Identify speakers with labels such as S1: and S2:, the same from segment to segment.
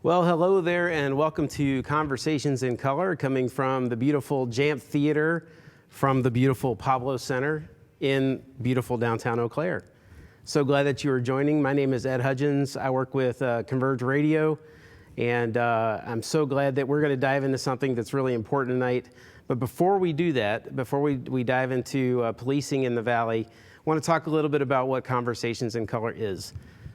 S1: Well, hello there, and welcome to Conversations in Color, coming from the beautiful Jamp Theater from the beautiful Pablo Center in beautiful downtown Eau Claire. So glad that you are joining. My name is Ed Hudgins. I work with Converge Radio, and I'm so glad that we're going to dive into something that's really important tonight. But before we do that, before we dive into policing in the Valley, I want to talk a little bit about what Conversations in Color is.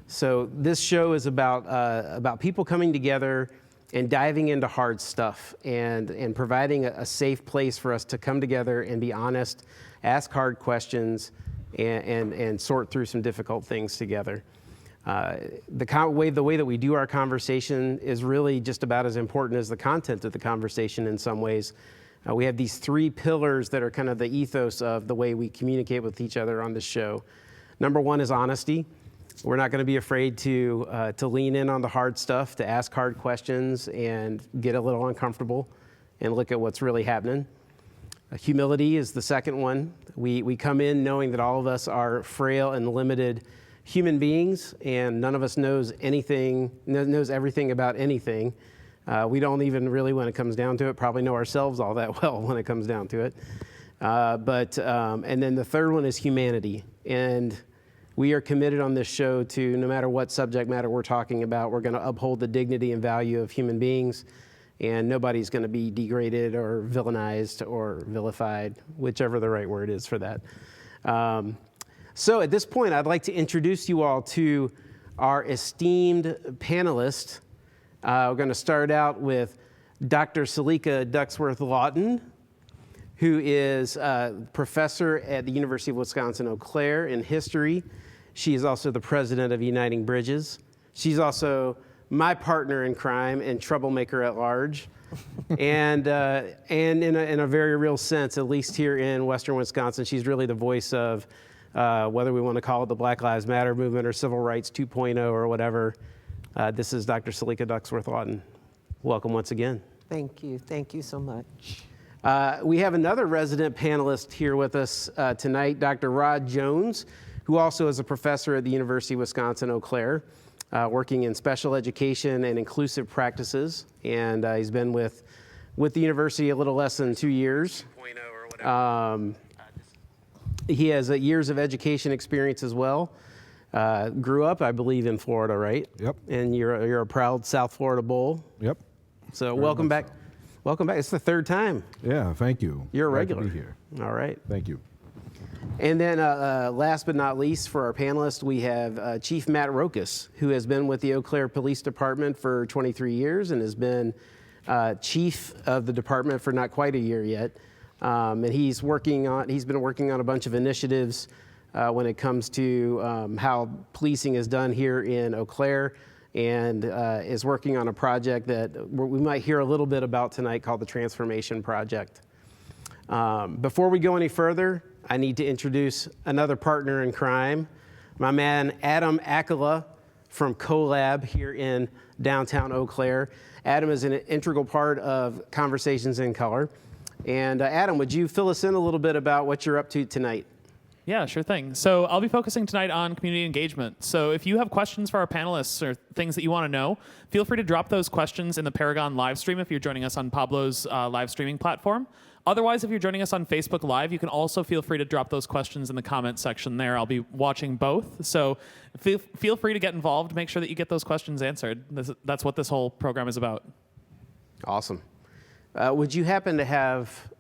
S1: So this show is about people coming together and diving into hard stuff and providing a safe place for us to come together and be honest, ask hard questions, and sort through some difficult things together. The way that we do our conversation is really just about as important as the content of the conversation in some ways. We have these three pillars that are kind of the ethos of the way we communicate with each other on this show. Number one is honesty. We're not going to be afraid to lean in on the hard stuff, to ask hard questions and get a little uncomfortable and look at what's really happening. Humility is the second one. We come in knowing that all of us are frail and limited human beings, and none of us knows everything about anything. We don't even really, when it comes down to it, probably know ourselves all that well when it comes down to it. And then the third one is humanity. And we are committed on this show to, no matter what subject matter we're talking about, we're going to uphold the dignity and value of human beings, and nobody's going to be degraded or villainized or vilified, whichever the right word is for that. So at this point, I'd like to introduce you all to our esteemed panelists. We're going to start out with Dr. Selika Ducksworth-Lawton, who is a professor at the University of Wisconsin-Eau Claire in history. She is also the president of Uniting Bridges. She's also my partner in crime and troublemaker at large. and in a very real sense, at least here in Western Wisconsin, she's really the voice of whether we want to call it the Black Lives Matter movement or Civil Rights 2.0 or whatever. This is Dr. Selika Ducksworth-Lawton. Welcome once again.
S2: Thank you. Thank you so much.
S1: We have another resident panelist here with us tonight, Dr. Rod Jones, who also is a professor at the University of Wisconsin-Eau Claire, working in special education and inclusive practices. And he's been with the university a little less than 2 years. He has years of education experience as well. Grew up, I believe, in Florida, right?
S3: Yep.
S1: And you're a proud South Florida Bull.
S3: Yep.
S1: So welcome back. Welcome back. It's the third time.
S3: Yeah, thank you.
S1: You're a
S3: Glad
S1: regular.
S3: to be here.
S1: All right.
S3: Thank you.
S1: And then last but not least, for our panelists, we have Chief Matt Rokus, who has been with the Eau Claire Police Department for 23 years and has been chief of the department for not quite a year yet. And he's been working on a bunch of initiatives when it comes to how policing is done here in Eau Claire, and is working on a project that we might hear a little bit about tonight called the Transformation Project. Before we go any further, I need to introduce another partner in crime, my man Adam Accola from CoLab here in downtown Eau Claire. Adam is an integral part of Conversations in Color. And Adam, would you fill us in a little bit about what you're up to tonight?
S4: Yeah, sure thing. So I'll be focusing tonight on community engagement. So if you have questions for our panelists or things that you want to know, feel free to drop those questions in the Paragon live stream if you're joining us on Pablo's live streaming platform. Otherwise, if you're joining us on Facebook Live, you can also feel free to drop those questions in the comment section there. I'll be watching both. So feel free to get involved. Make sure that you get those questions answered. That's what this whole program is about.
S1: Awesome. Would you happen to have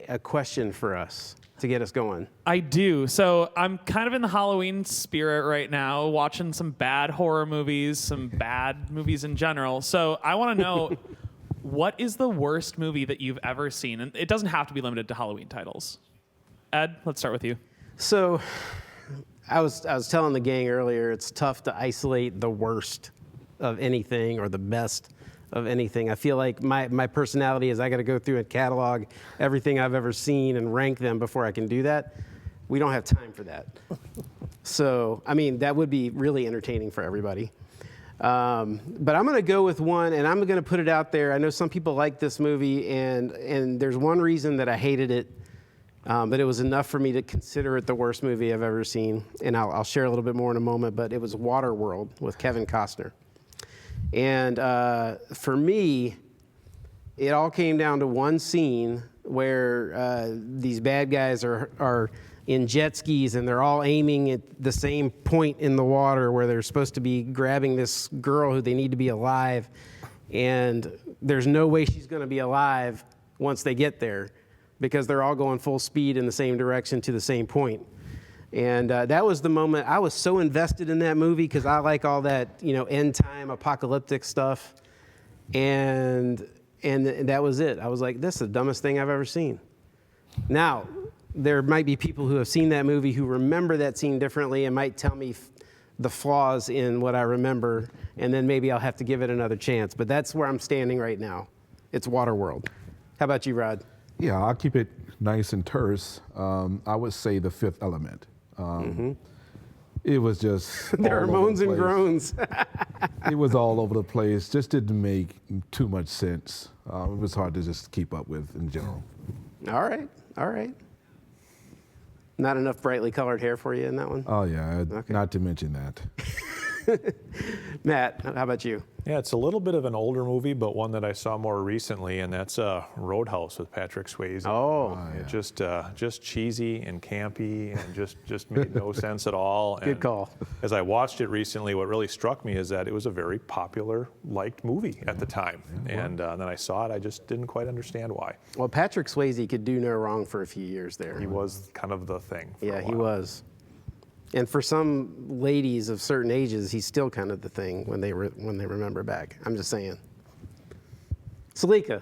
S1: a question for us to get us going?
S4: I do. So I'm kind of in the Halloween spirit right now, watching some bad horror movies, some bad movies in general. So I want to know, what is the worst movie that you've ever seen? And it doesn't have to be limited to Halloween titles. Ed, let's start with you.
S1: So I was telling the gang earlier, it's tough to isolate the worst of anything or the best of anything. I feel like my personality is I got to go through and catalog everything I've ever seen and rank them before I can do that. We don't have time for that. So, I mean, that would be really entertaining for everybody. But I'm going to go with one, and I'm going to put it out there. I know some people like this movie, and there's one reason that I hated it, but it was enough for me to consider it the worst movie I've ever seen. And I'll share a little bit more in a moment, but it was Waterworld with Kevin Costner. And for me, it all came down to one scene where these bad guys are in jet skis and they're all aiming at the same point in the water where they're supposed to be grabbing this girl who they need to be alive. And there's no way she's going to be alive once they get there because they're all going full speed in the same direction to the same point. And that was the moment I was so invested in that movie because I like all that, end time apocalyptic stuff. And that was it. I was like, this is the dumbest thing I've ever seen. Now, there might be people who have seen that movie who remember that scene differently and might tell me the flaws in what I remember, and then maybe I'll have to give it another chance. But that's where I'm standing right now. It's Waterworld. How about you, Rod?
S3: Yeah, I'll keep it nice and terse. I would say The Fifth Element. It was just
S1: there are moans and groans.
S3: It was all over the place. Just didn't make too much sense. It was hard to just keep up with in general.
S1: All right. Not enough brightly colored hair for you in that one?
S3: Oh, yeah, okay. Not to mention that.
S1: Matt, how about you?
S5: Yeah, it's a little bit of an older movie, but one that I saw more recently, and that's Roadhouse with Patrick Swayze.
S1: Oh,
S5: yeah. Just cheesy and campy, and just made no sense at all.
S1: Good call.
S5: As I watched it recently, what really struck me is that it was a very popular, liked movie at the time. Yeah, and then I saw it, I just didn't quite understand why.
S1: Well, Patrick Swayze could do no wrong for a few years there.
S5: He was kind of the thing.
S1: Yeah, he was. And for some ladies of certain ages, he's still kind of the thing when they remember back. I'm just saying. Selika.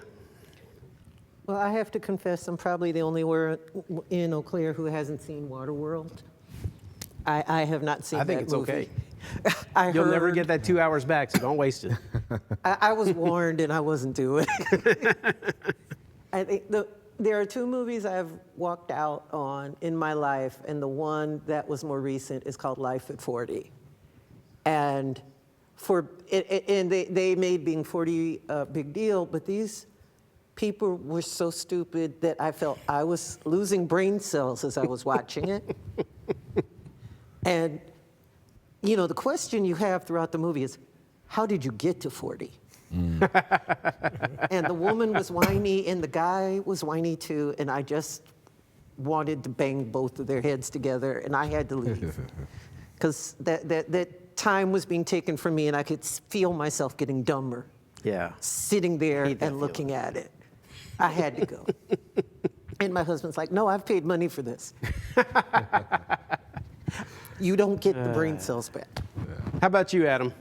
S2: Well, I have to confess, I'm probably the only one in Eau Claire who hasn't seen Waterworld. I have not seen that movie.
S1: I think it's okay. You'll never get that 2 hours back, so don't waste it.
S2: I was warned and I wasn't doing it. I think there are two movies I've walked out on in my life, and the one that was more recent is called Life at 40. And they made being 40 a big deal, but these people were so stupid that I felt I was losing brain cells as I was watching it. And, the question you have throughout the movie is, how did you get to 40? And the woman was whiny, and the guy was whiny too, and I just wanted to bang both of their heads together, and I had to leave. Because that time was being taken from me, and I could feel myself getting dumber.
S1: Yeah.
S2: Sitting there and looking at it. I had to go. And my husband's like, no, I've paid money for this. You don't get the brain cells back.
S1: How about you, Adam?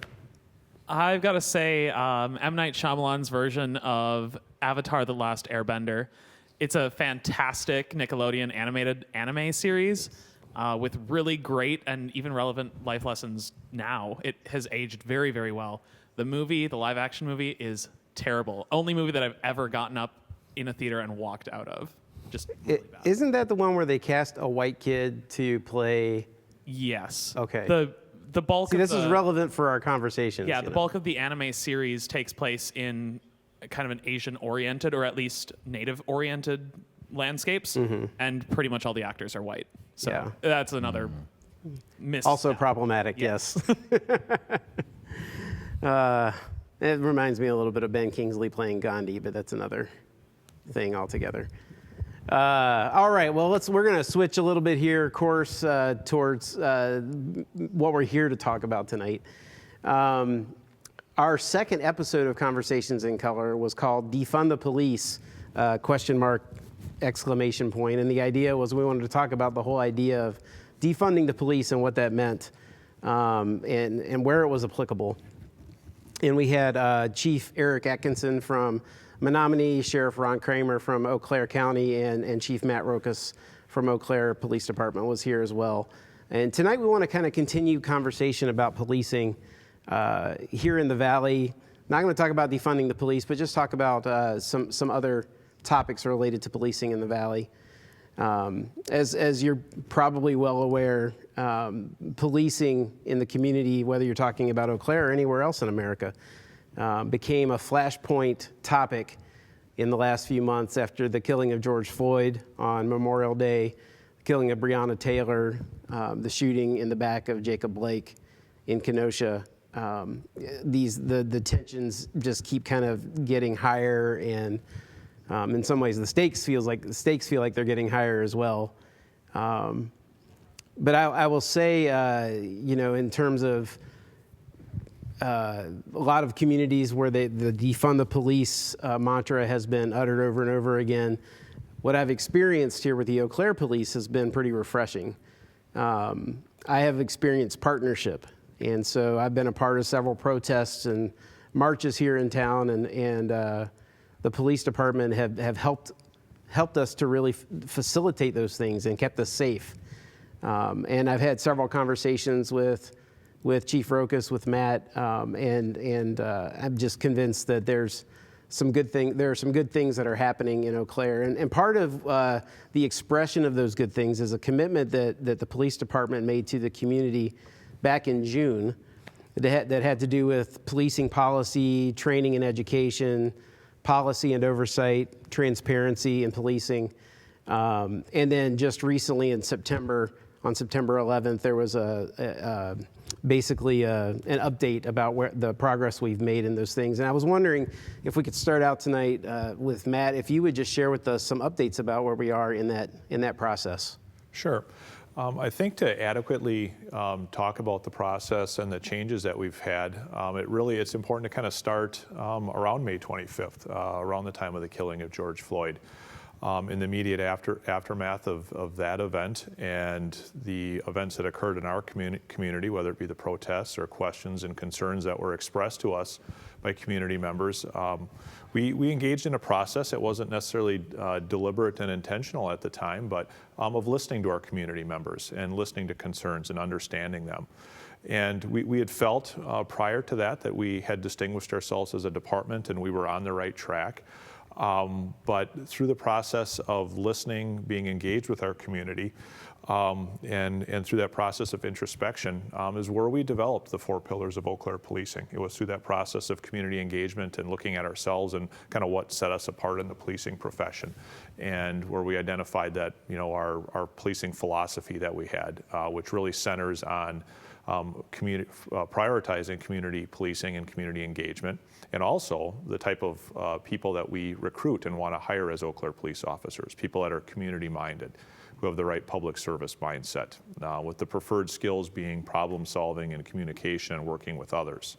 S4: I've got to say, M. Night Shyamalan's version of Avatar: The Last Airbender. It's a fantastic Nickelodeon animated anime series with really great and even relevant life lessons now. It has aged very, very well. The live action movie, is terrible. Only movie that I've ever gotten up in a theater and walked out of. Just really bad.
S1: Isn't that the one where they cast a white kid to play?
S4: Yes.
S1: Okay.
S4: The bulk
S1: See,
S4: of
S1: this is relevant for our conversations.
S4: Yeah, the bulk of the anime series takes place in kind of an Asian-oriented, or at least native-oriented landscapes, and pretty much all the actors are white. So that's another miss.
S1: Also problematic, yes. It reminds me a little bit of Ben Kingsley playing Gandhi, but that's another thing altogether. All right, well, we're going to switch a little bit here, of course, towards what we're here to talk about tonight. Our second episode of Conversations in Color was called Defund the Police, ! And the idea was we wanted to talk about the whole idea of defunding the police and what that meant, and where it was applicable. And we had Chief Eric Atkinson from Menominee, Sheriff Ron Kramer from Eau Claire County, and Chief Matt Rokus from Eau Claire Police Department was here as well. And tonight we want to kind of continue conversation about policing here in the Valley. Not going to talk about defunding the police, but just talk about some other topics related to policing in the Valley. As you're probably well aware, policing in the community, whether you're talking about Eau Claire or anywhere else in America, became a flashpoint topic in the last few months after the killing of George Floyd on Memorial Day, the killing of Breonna Taylor, the shooting in the back of Jacob Blake in Kenosha the tensions just keep kind of getting higher, and in some ways the stakes feel like they're getting higher as well. But I will say, in terms of a lot of communities where the defund the police mantra has been uttered over and over again, what I've experienced here with the Eau Claire police has been pretty refreshing. I have experienced partnership, and so I've been a part of several protests and marches here in town, and the police department have helped us to really facilitate those things and kept us safe. And I've had several conversations with Chief Rocus, with Matt, and I'm just convinced that there are some good things that are happening in Eau Claire. And part of the expression of those good things is a commitment that the police department made to the community back in June that had to do with policing policy, training and education, policy and oversight, transparency in policing. And then just recently on September 11th, there was basically an update about where the progress we've made in those things. And I was wondering if we could start out tonight with Matt, if you would just share with us some updates about where we are in that process.
S5: Sure. I think to adequately talk about the process and the changes that we've had, it's important to kind of start around May 25th, around the time of the killing of George Floyd. In the immediate aftermath of that event and the events that occurred in our community, whether it be the protests or questions and concerns that were expressed to us by community members, we engaged in a process that wasn't necessarily deliberate and intentional at the time, but of listening to our community members and listening to concerns and understanding them. And we had felt prior to that we had distinguished ourselves as a department and we were on the right track. But through the process of listening, being engaged with our community, and through that process of introspection is where we developed the 4 pillars of Eau Claire policing. It was through that process of community engagement and looking at ourselves and kind of what set us apart in the policing profession, and where we identified that our policing philosophy that we had, which really centers on prioritizing community policing and community engagement, and also the type of people that we recruit and want to hire as Eau Claire police officers, people that are community minded, who have the right public service mindset, with the preferred skills being problem solving and communication and working with others.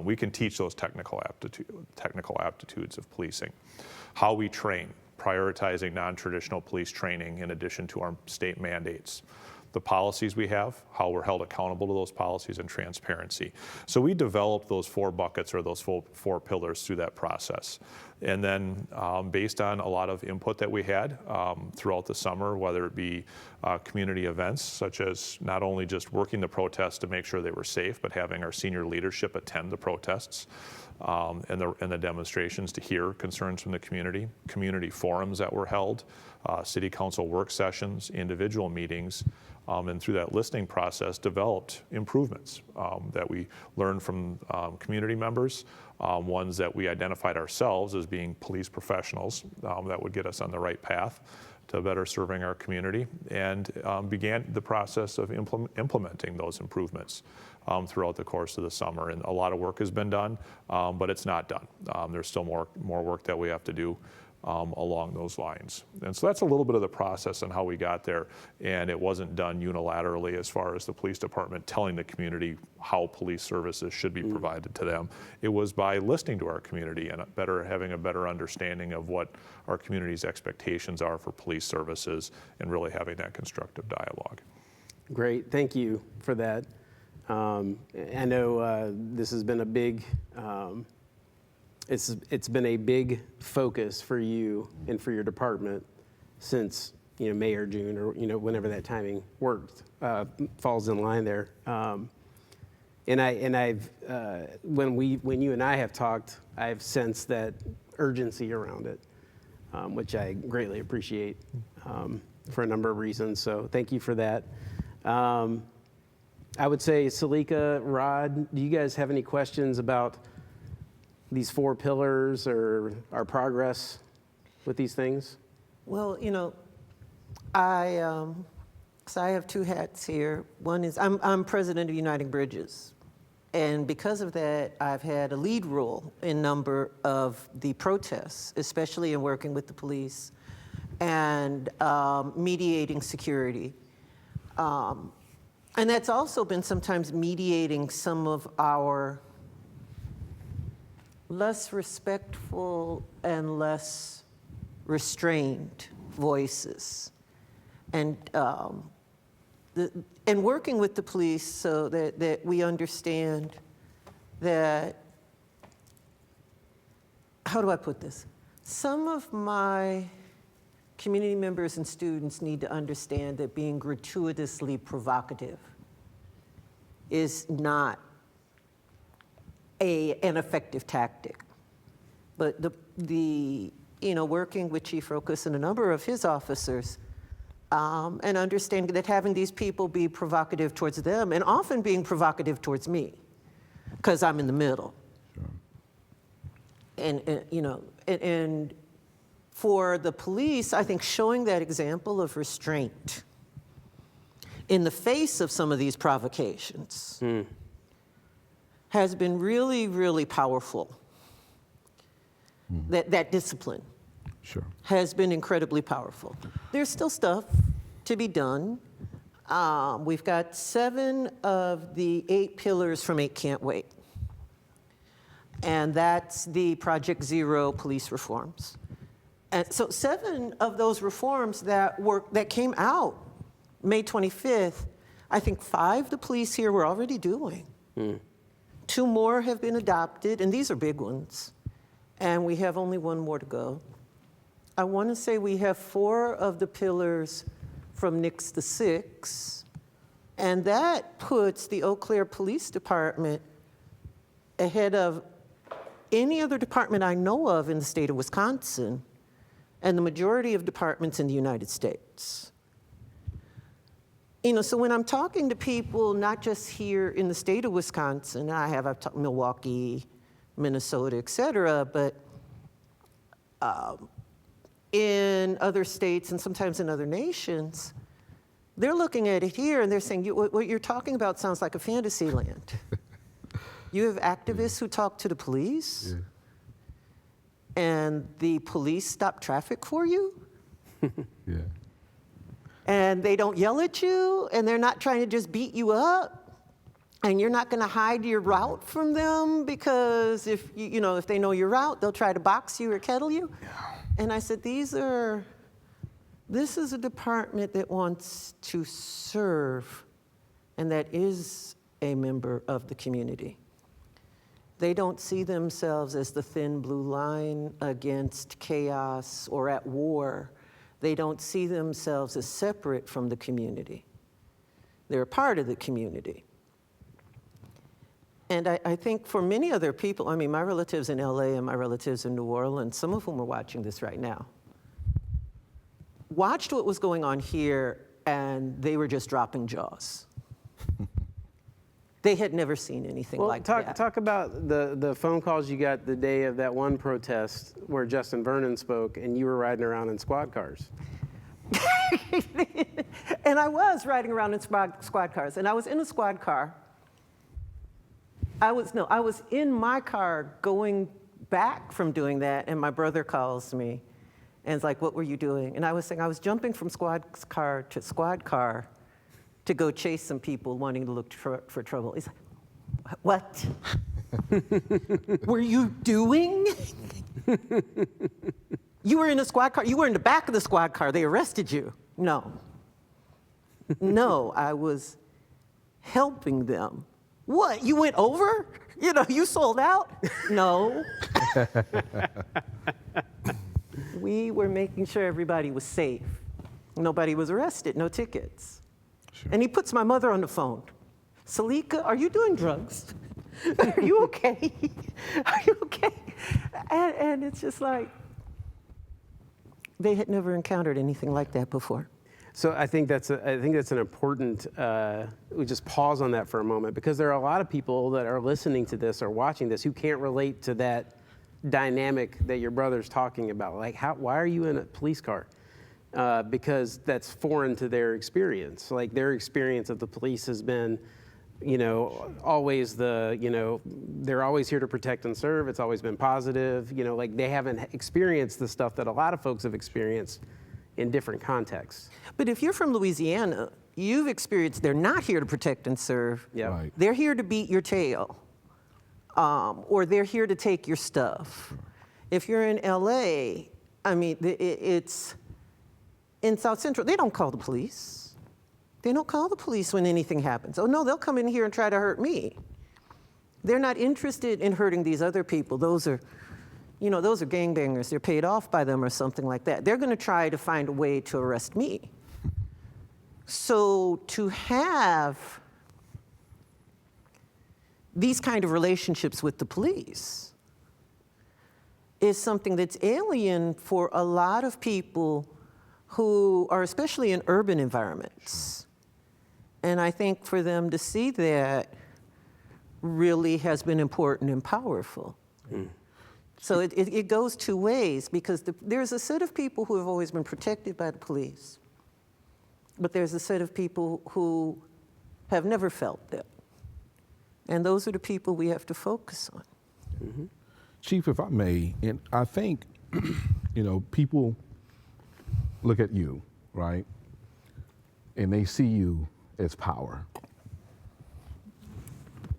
S5: We can teach those technical aptitudes of policing. How we train, prioritizing non-traditional police training in addition to our state mandates. The policies we have, how we're held accountable to those policies, and transparency. So we developed those 4 buckets or those 4 pillars through that process. And then based on a lot of input that we had throughout the summer, whether it be community events, such as not only just working the protests to make sure they were safe, but having our senior leadership attend the protests and the demonstrations to hear concerns from the community forums that were held, city council work sessions, individual meetings, and through that listening process developed improvements that we learned from community members, ones that we identified ourselves as being police professionals that would get us on the right path to better serving our community, and began the process of implementing those improvements throughout the course of the summer. And a lot of work has been done, but it's not done. There's still more work that we have to do along those lines. And so that's a little bit of the process and how we got there. And it wasn't done unilaterally as far as the police department telling the community how police services should be provided to them. It was by listening to our community and having a better understanding of what our community's expectations are for police services and really having that constructive dialogue.
S1: Great, thank you for that. I know this has been a big it's been a big focus for you and for your department since May or June, or whenever that timing worked, falls in line there. And I've when you and I have talked, I've sensed that urgency around it, which I greatly appreciate for a number of reasons. So thank you for that. I would say, Selika, Rod, do you guys have any questions about these 4 pillars or our progress with these things?
S2: Well, I have 2 hats here. One is I'm president of Uniting Bridges, And because of that, I've had a lead role in a number of the protests, especially in working with the police and mediating security. And that's also been sometimes mediating some of our less respectful and less restrained voices. And working with the police so that we understand that, how do I put this? Some of my community members and students need to understand that being gratuitously provocative is not an effective tactic. But working with Chief Rokus and a number of his officers, and understanding that having these people be provocative towards them, and often being provocative towards me, because I'm in the middle. Sure. And for the police, I think showing that example of restraint in the face of some of these provocations has been really, really powerful. That discipline. Sure. Has been incredibly powerful. There's still stuff to be done. We've got 7 of the 8 pillars from 8 Can't Wait. And that's the Project Zero police reforms. And so 7 of those reforms that came out May 25th, I think 5 the police here were already doing. 2 more have been adopted, and these are big ones. And we have only 1 more to go. I want to say we have 4 of the pillars from NICS to 6, and that puts the Eau Claire Police Department ahead of any other department I know of in the state of Wisconsin, and the majority of departments in the United States. So when I'm talking to people, not just here in the state of Wisconsin, I've talked Milwaukee, Minnesota, et cetera, but in other states and sometimes in other nations, they're looking at it here and they're saying, what you're talking about sounds like a fantasy land. You have activists who talk to the police, and the police stop traffic for you? Yeah. And they don't yell at you, and they're not trying to just beat you up, and you're not going to hide your route from them because if they know your route, they'll try to box you or kettle you. Yeah. And I said, this is a department that wants to serve and that is a member of the community. They don't see themselves as the thin blue line against chaos or at war. They don't see themselves as separate from the community. They're a part of the community. And I think for many other people, my relatives in LA and my relatives in New Orleans, some of whom are watching this right now, watched what was going on here and they were just dropping jaws. They had never seen anything like that.
S1: Talk about the phone calls you got the day of that one protest where Justin Vernon spoke and you were riding around in squad cars.
S2: And I was riding around in squad cars, and I was in a squad car. I was in my car going back from doing that, and my brother calls me and is like, what were you doing? And I was saying I was jumping from squad car to go chase some people wanting to look for trouble. He's like, what? Were you doing? You were in a squad car? You were in the back of the squad car. They arrested you. No. No, I was helping them. What, you went over? You sold out? No. We were making sure everybody was safe. Nobody was arrested, no tickets. Sure. And he puts my mother on the phone. Selika, are you doing drugs? Are you okay? Are you okay? And it's just like, they had never encountered anything like that before.
S1: So I think that's an important, we just pause on that for a moment, because there are a lot of people that are listening to this or watching this who can't relate to that dynamic that your brother's talking about. Like, why are you in a police car? Because that's foreign to their experience. Like, their experience of the police has been always they're always here to protect and serve. It's always been positive. Like they haven't experienced the stuff that a lot of folks have experienced in different contexts.
S2: But if you're from Louisiana, you've experienced they're not here to protect and serve.
S1: Yeah.
S3: Right.
S2: They're here to beat your tail, or they're here to take your stuff. If you're in LA, I mean, it's in South Central, they don't call the police. They don't call the police when anything happens. Oh no, they'll come in here and try to hurt me. They're not interested in hurting these other people. Those are gangbangers. They're paid off by them or something like that. They're going to try to find a way to arrest me. So to have these kind of relationships with the police is something that's alien for a lot of people who are especially in urban environments. And I think for them to see that really has been important and powerful. So it goes two ways, because there's a set of people who have always been protected by the police, but there's a set of people who have never felt that. And those are the people we have to focus on.
S3: Mm-hmm. Chief, if I may, and I think, people look at you, right? And they see you as power.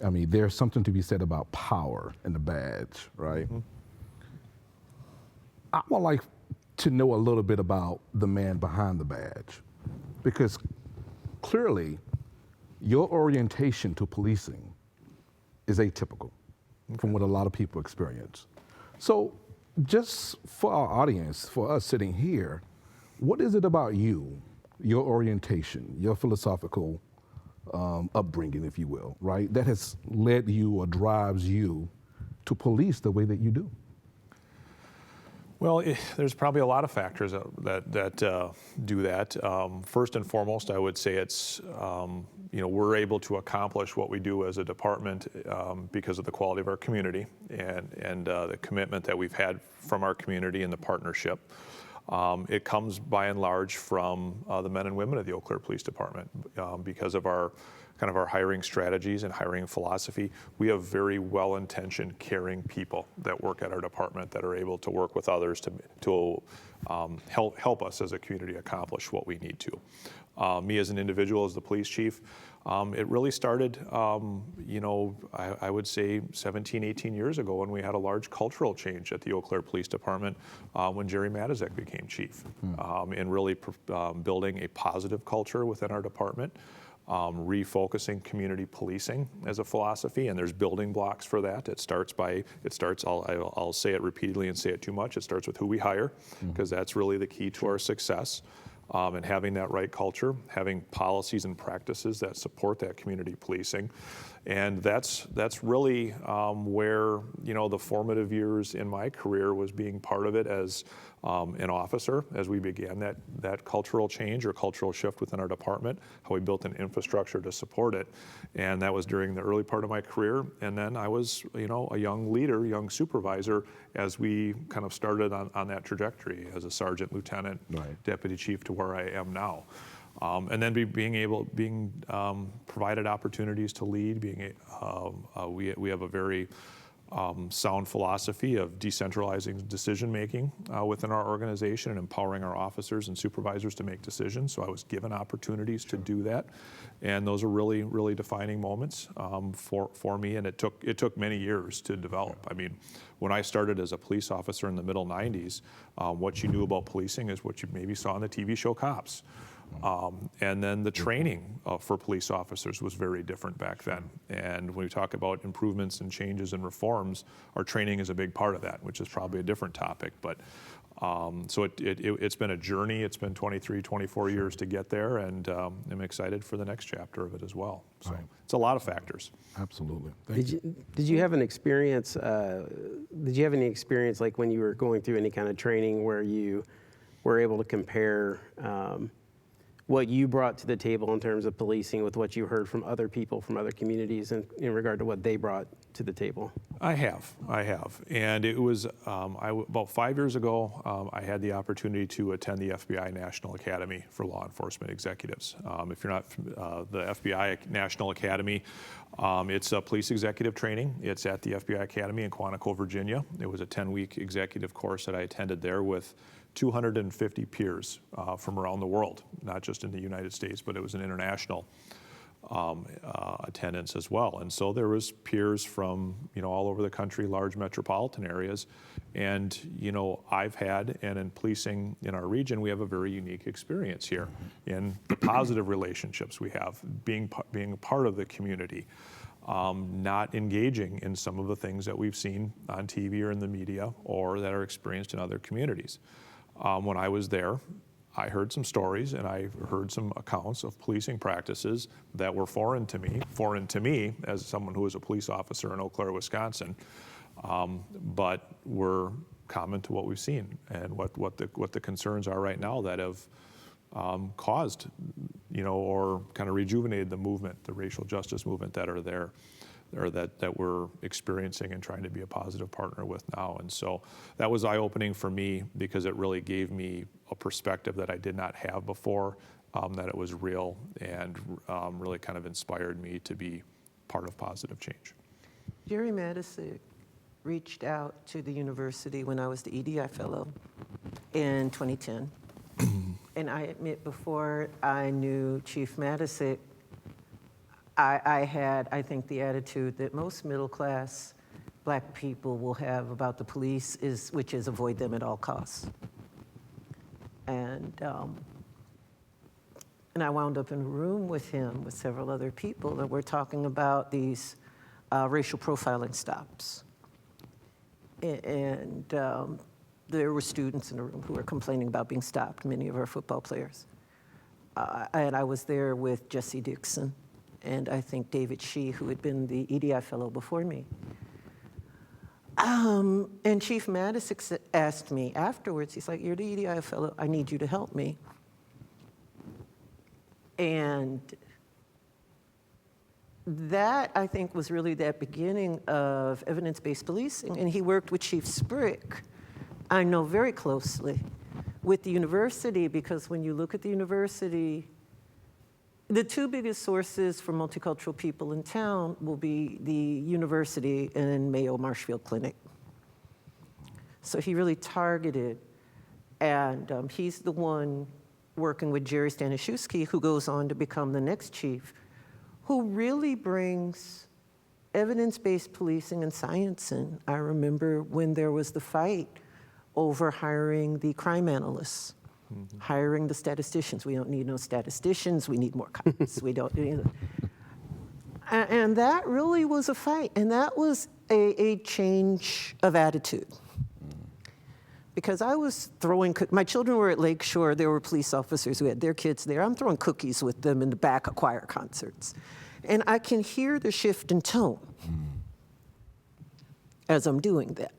S3: I mean, there's something to be said about power and the badge, right? Mm-hmm. I would like to know a little bit about the man behind the badge, because clearly your orientation to policing is atypical from what a lot of people experience. So just for our audience, for us sitting here, what is it about you, your orientation, your philosophical upbringing, if you will, right, that has led you or drives you to police the way that you do?
S5: Well, there's probably a lot of factors that do that. First and foremost, I would say it's, we're able to accomplish what we do as a department because of the quality of our community and the commitment that we've had from our community and the partnership. It comes by and large from the men and women of the Eau Claire Police Department because of our hiring strategies and hiring philosophy. We have very well-intentioned, caring people that work at our department that are able to work with others to help us as a community accomplish what we need to. Me as an individual, as the police chief, it really started, I would say 17, 18 years ago when we had a large cultural change at the Eau Claire Police Department when Jerry Matizek became chief, and really building a positive culture within our department. Refocusing community policing as a philosophy, and there's building blocks for that. I'll say it repeatedly and say it too much. It starts with who we hire, because that's really the key to our success. And having that right culture, having policies and practices that support that community policing. And that's really where, the formative years in my career was being part of it as an officer, as we began that cultural change or cultural shift within our department, how we built an infrastructure to support it. And that was during the early part of my career. And then I was, a young leader, young supervisor, as we kind of started on that trajectory as a sergeant, lieutenant,
S3: right,
S5: deputy chief to where I am now. And then being provided opportunities to lead. We have a very sound philosophy of decentralizing decision making within our organization and empowering our officers and supervisors to make decisions. So I was given opportunities to do that, and those are really, really defining moments for me. And it took many years to develop. I mean, when I started as a police officer in the middle '90s, what you knew about policing is what you maybe saw on the TV show Cops. And then the training for police officers was very different back then. And when we talk about improvements and changes and reforms, our training is a big part of that, which is probably a different topic. But so it's been a journey. It's been 23, 24 years to get there, and I'm excited for the next chapter of it as well. So
S3: right,
S5: it's a lot of factors.
S3: Absolutely.
S1: Did you have an experience? Did you have any experience like when you were going through any kind of training where you were able to compare what you brought to the table in terms of policing with what you heard from other people from other communities in regard to what they brought to the table?
S5: I have. And it was about 5 years ago, I had the opportunity to attend the FBI National Academy for Law Enforcement Executives. If you're not, the FBI National Academy, it's a police executive training. It's at the FBI Academy in Quantico, Virginia. It was a 10-week executive course that I attended there with 250 peers from around the world, not just in the United States, but it was an international attendance as well. And so there was peers from, all over the country, large metropolitan areas. And, I've had, and in policing in our region, we have a very unique experience here in the positive relationships we have, being a part of the community, not engaging in some of the things that we've seen on TV or in the media or that are experienced in other communities. When I was there, I heard some stories and I heard some accounts of policing practices that were foreign to me as someone who was a police officer in Eau Claire, Wisconsin, but were common to what we've seen and what the concerns are right now that have caused, or kind of rejuvenated the movement, the racial justice movement that are there, or that we're experiencing and trying to be a positive partner with now. And so that was eye-opening for me because it really gave me a perspective that I did not have before, that it was real and really kind of inspired me to be part of positive change.
S2: Jerry Madison reached out to the university when I was the EDI fellow in 2010. And I admit, before I knew Chief Madison, I had, I think, the attitude that most middle-class Black people will have about the police, which is avoid them at all costs. And I wound up in a room with him with several other people that were talking about these racial profiling stops. And there were students in the room who were complaining about being stopped, many of our football players. And I was there with Jesse Dixon and I think David Shee, who had been the EDI fellow before me. And Chief Madison asked me afterwards, he's like, "You're the EDI fellow, I need you to help me." And that, I think, was really that beginning of evidence-based policing. And he worked with Chief Sprick, I know very closely, with the university, because when you look at the university, the two biggest sources for multicultural people in town will be the university and Mayo Marshfield Clinic. So he really targeted, and he's the one working with Jerry Staniszewski, who goes on to become the next chief, who really brings evidence-based policing and science in. I remember when there was the fight over hiring the crime analysts. Mm-hmm. Hiring the statisticians. We don't need no statisticians, we need more cops. We don't need it. And that really was a fight, and that was a change of attitude. Because I was throwing, my children were at Lakeshore, there were police officers who had their kids there. I'm throwing cookies with them in the back of choir concerts. And I can hear the shift in tone as I'm doing that.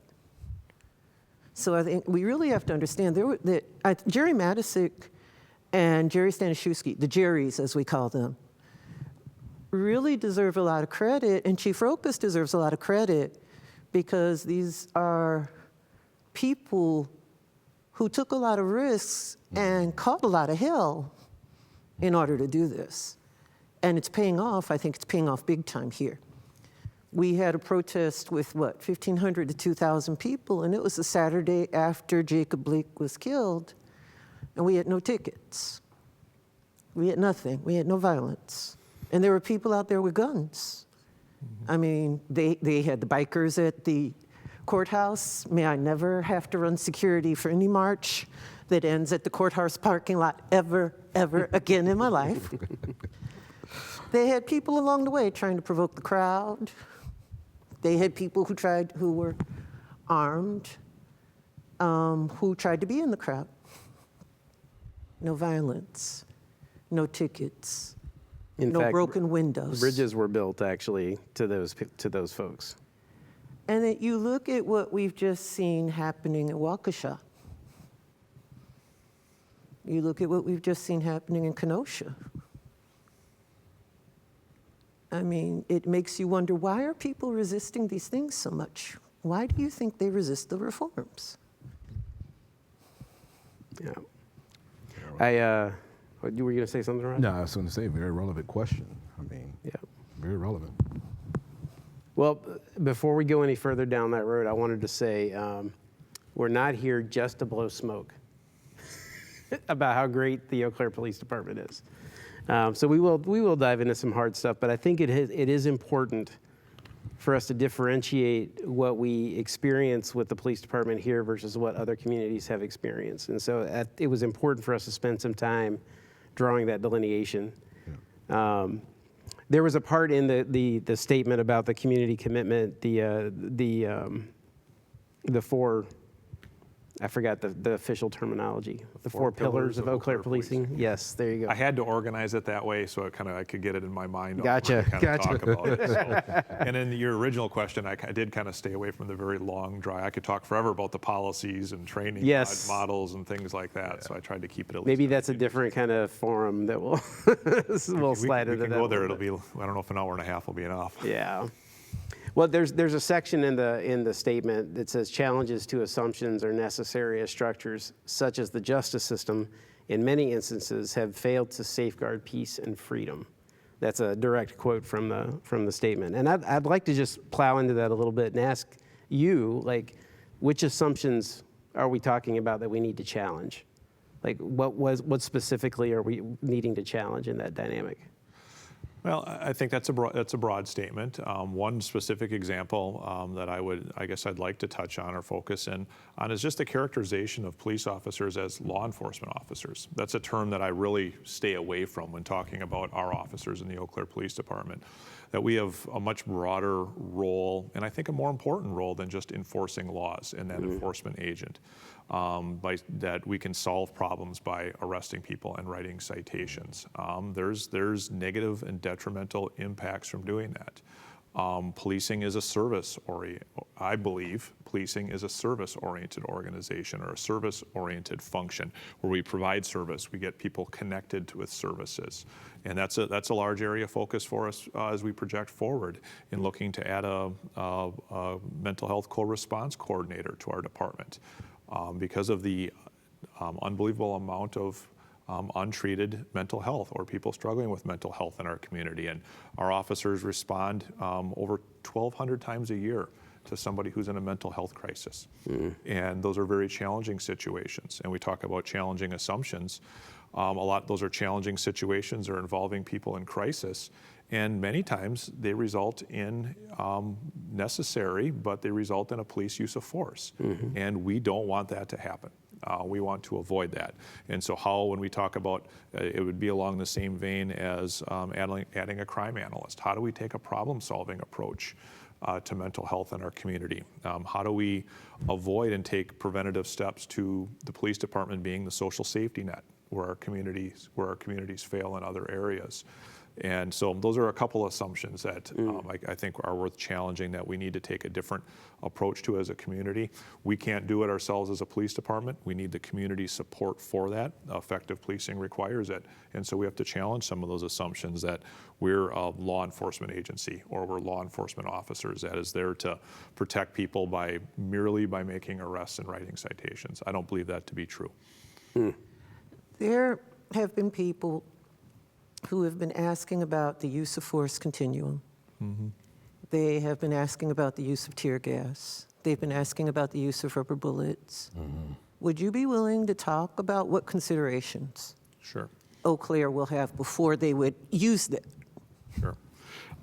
S2: So I think we really have to understand Jerry Madison and Jerry Staniszewski, the Jerrys as we call them, really deserve a lot of credit, and Chief Rokus deserves a lot of credit because these are people who took a lot of risks and caught a lot of hell in order to do this. And it's paying off. I think it's paying off big time here. We had a protest with, 1,500 to 2,000 people, and it was the Saturday after Jacob Blake was killed, and we had no tickets. We had nothing. We had no violence. And there were people out there with guns. Mm-hmm. I mean, they had the bikers at the courthouse. May I never have to run security for any march that ends at the courthouse parking lot ever again in my life. They had people along the way trying to provoke the crowd. They had people who were armed, who tried to be in the crowd. No violence, no tickets, no broken windows.
S1: Bridges were built actually to those folks.
S2: And that you look at what we've just seen happening in Waukesha. You look at what we've just seen happening in Kenosha. I mean, it makes you wonder, why are people resisting these things so much? Why do you think they resist the reforms?
S1: Yeah. Were you going to say something, Rod?
S3: No, I was going to say, very relevant question. I mean,
S1: Yeah.
S3: very relevant.
S1: Well, before we go any further down that road, I wanted to say we're not here just to blow smoke about how great the Eau Claire Police Department is. So we will dive into some hard stuff, but I think it is important for us to differentiate what we experience with the police department here versus what other communities have experienced. And so it was important for us to spend some time drawing that delineation. Yeah. There was a part in the statement about the community commitment, the four, I forgot the official terminology, the four pillars of Eau Claire policing. Yes, there you go.
S5: I had to organize it that way so I could get it in my mind.
S1: Gotcha.
S5: Talk about it. So, and in your original question, I did kind of stay away from the very long dry. I could talk forever about the policies and training models and things like that. Yeah. So I tried to keep it at least.
S1: Maybe that's a different kind of forum that we'll slide into.
S5: We can go there. It'll be, I don't know if an hour and a half will be enough.
S1: Yeah. Well, there's a section in the statement that says challenges to assumptions are necessary as structures such as the justice system in many instances have failed to safeguard peace and freedom. That's a direct quote from the statement. And I'd like to just plow into that a little bit and ask you, like, which assumptions are we talking about that we need to challenge? Like, what specifically are we needing to challenge in that dynamic?
S5: Well, I think that's a broad statement. One specific example that I'd like to touch on or focus in on is just the characterization of police officers as law enforcement officers. That's a term that I really stay away from when talking about our officers in the Eau Claire Police Department. That we have a much broader role, and I think a more important role than just enforcing laws and that enforcement agent. That we can solve problems by arresting people and writing citations. There's negative and detrimental impacts from doing that. Policing is a I believe policing is a service-oriented organization or a service-oriented function where we provide service, we get people connected with services. And that's a large area of focus for us as we project forward in looking to add a mental health co-response coordinator to our department. Because of the unbelievable amount of untreated mental health or people struggling with mental health in our community. And our officers respond over 1,200 times a year to somebody who's in a mental health crisis. And those are very challenging situations. And we talk about challenging assumptions. Those are challenging situations or involving people in crisis. And many times they result in necessary, but they result in a police use of force. And we don't want that to happen. We want to avoid that. And so when we talk about, it would be along the same vein as adding a crime analyst. How do we take a problem-solving approach to mental health in our community? How do we avoid and take preventative steps to the police department being the social safety net where our communities fail in other areas? And so those are a couple assumptions that I think are worth challenging, that we need to take a different approach to as a community. We can't do it ourselves as a police department. We need the community support for that. Effective policing requires it. And so we have to challenge some of those assumptions that we're a law enforcement agency or we're law enforcement officers that is there to protect people merely by making arrests and writing citations. I don't believe that to be true.
S2: There have been people who have been asking about the use of force continuum. They have been asking about the use of tear gas. They've been asking about the use of rubber bullets. Would you be willing to talk about what considerations Eau Claire will have before they would use that?
S5: Sure.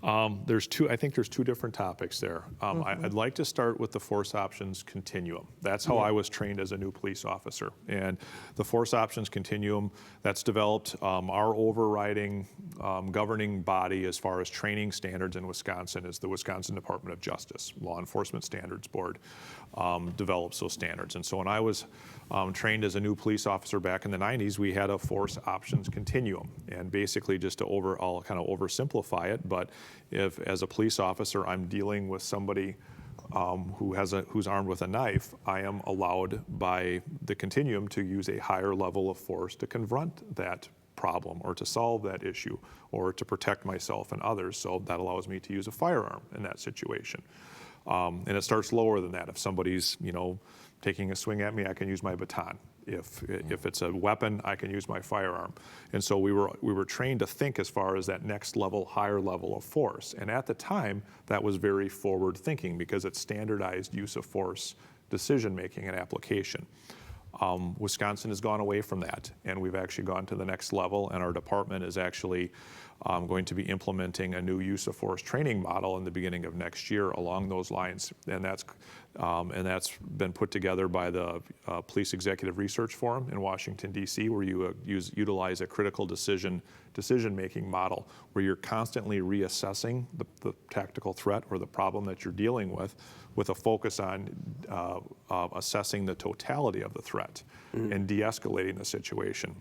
S5: I think there's two different topics there. I'd like to start with the force options continuum. That's how I was trained as a new police officer. And the force options continuum, that's developed our overriding governing body as far as training standards in Wisconsin is the Wisconsin Department of Justice. Law Enforcement Standards Board develops those standards. And so when I was trained as a new police officer back in the 90s, we had a force options continuum. And basically, just I'll kind of oversimplify it, but if as a police officer I'm dealing with somebody who's armed with a knife, I am allowed by the continuum to use a higher level of force to confront that problem or to solve that issue or to protect myself and others. So that allows me to use a firearm in that situation. And it starts lower than that. If somebody's, taking a swing at me, I can use my baton. If it's a weapon, I can use my firearm. And so we were trained to think as far as that next level, higher level of force. And at the time, that was very forward thinking because it standardized use of force decision making and application. Wisconsin has gone away from that, and we've actually gone to the next level, and our department is actually going to be implementing a new use of force training model in the beginning of next year along those lines, and that's been put together by the Police Executive Research Forum in Washington, D.C., where you utilize a critical decision-making model where you're constantly reassessing the tactical threat or the problem that you're dealing with a focus on assessing the totality of the threat and de-escalating the situation.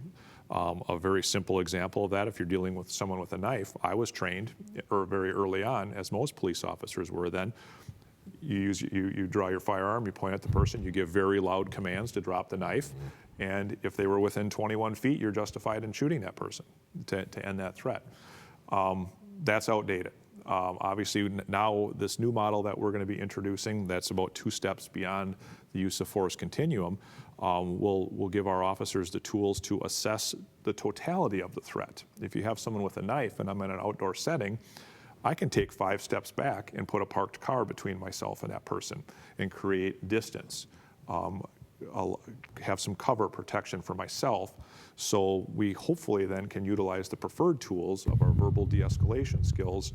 S5: A very simple example of that, if you're dealing with someone with a knife, I was trained very early on, as most police officers were then. You draw your firearm, you point at the person, you give very loud commands to drop the knife, and if they were within 21 feet, you're justified in shooting that person to end that threat. That's outdated. Obviously, now this new model that we're going to be introducing, that's about 2 steps beyond the use of force continuum, will give our officers the tools to assess the totality of the threat. If you have someone with a knife and I'm in an outdoor setting, I can take 5 steps back and put a parked car between myself and that person and create distance. I'll have some cover protection for myself, so we hopefully then can utilize the preferred tools of our verbal de-escalation skills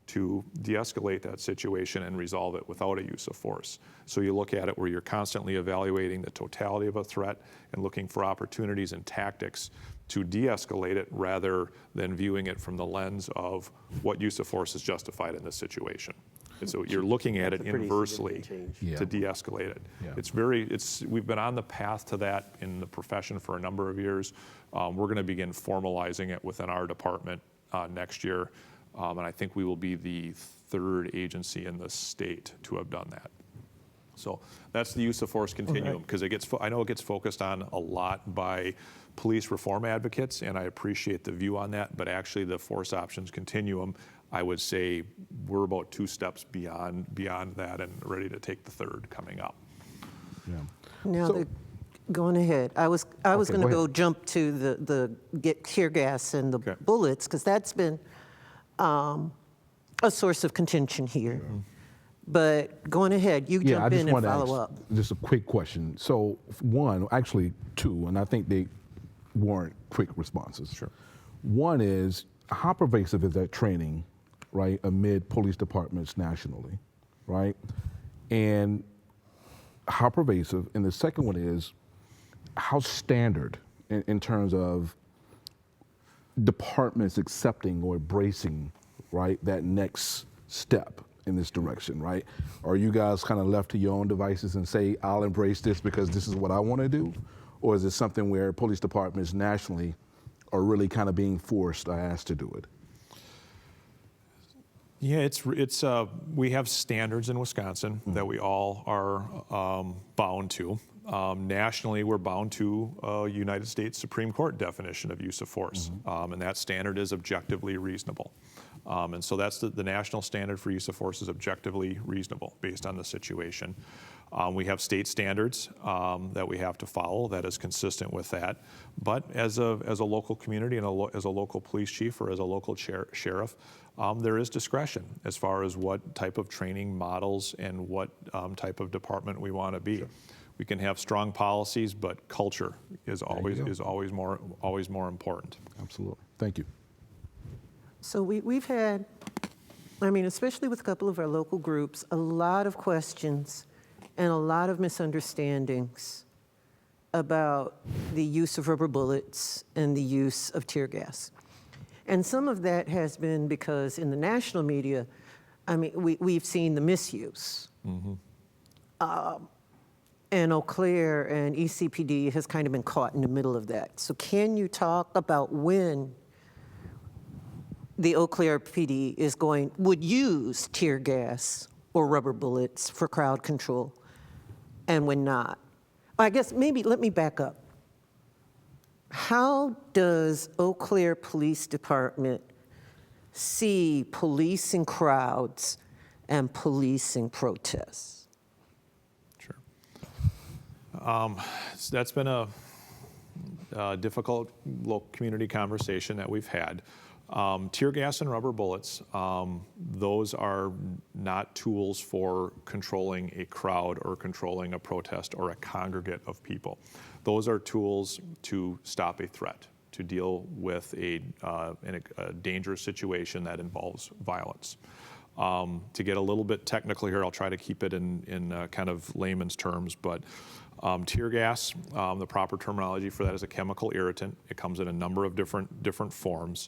S5: to de-escalate that situation and resolve it without a use of force. So you look at it where you're constantly evaluating the totality of a threat and looking for opportunities and tactics to de-escalate it rather than viewing it from the lens of what use of force is justified in this situation. And so you're looking at it inversely to de-escalate it. Yeah. We've been on the path to that in the profession for a number of years. We're going to begin formalizing it within our department next year. And I think we will be the 3rd agency in the state to have done that. So that's the use of force continuum, because I know it gets focused on a lot by police reform advocates, and I appreciate the view on that, but actually the force options continuum, I would say we're about 2 steps beyond that and ready to take the 3rd coming up.
S2: Yeah. Now, going ahead, I was going to go jump to the tear gas and the bullets, because that's been a source of contention here. Yeah. But going ahead, you jump in and follow up.
S3: Just a quick question. So one, actually 2, and I think they warrant quick responses. Sure. One is, how pervasive is that training, right, amid police departments nationally, right? And how pervasive, and the second one is, how standard in terms of departments accepting or embracing, right, that next step in this direction, right? Are you guys kind of left to your own devices and say, I'll embrace this because this is what I want to do? Or is it something where police departments nationally are really kind of being forced or asked to do it?
S5: Yeah, we have standards in Wisconsin that we all are bound to. Nationally, we're bound to a United States Supreme Court definition of use of force, and that standard is objectively reasonable. And so that's the national standard for use of force is objectively reasonable based on the situation. We have state standards that we have to follow that is consistent with that. But as a local community and as a local police chief or as a local sheriff, there is discretion as far as what type of training models and what type of department we want to be. Sure. We can have strong policies, but culture is always more important.
S3: Absolutely. Thank you.
S2: So we've had, especially with a couple of our local groups, a lot of questions and a lot of misunderstandings about the use of rubber bullets and the use of tear gas. And some of that has been because in the national media, we've seen the misuse. And Eau Claire and ECPD has kind of been caught in the middle of that. So can you talk about when the Eau Claire PD would use tear gas or rubber bullets for crowd control, and when not? I guess maybe let me back up. how does Eau Claire Police Department see policing crowds and policing protests?
S5: Sure. That's been a difficult local community conversation that we've had. Tear gas and rubber bullets, those are not tools for controlling a crowd or controlling a protest or a congregate of people. Those are tools to stop a threat, to deal with a dangerous situation that involves violence. To get a little bit technical here, I'll try to keep it in kind of layman's terms, but tear gas, the proper terminology for that is a chemical irritant. It comes in a number of different forms.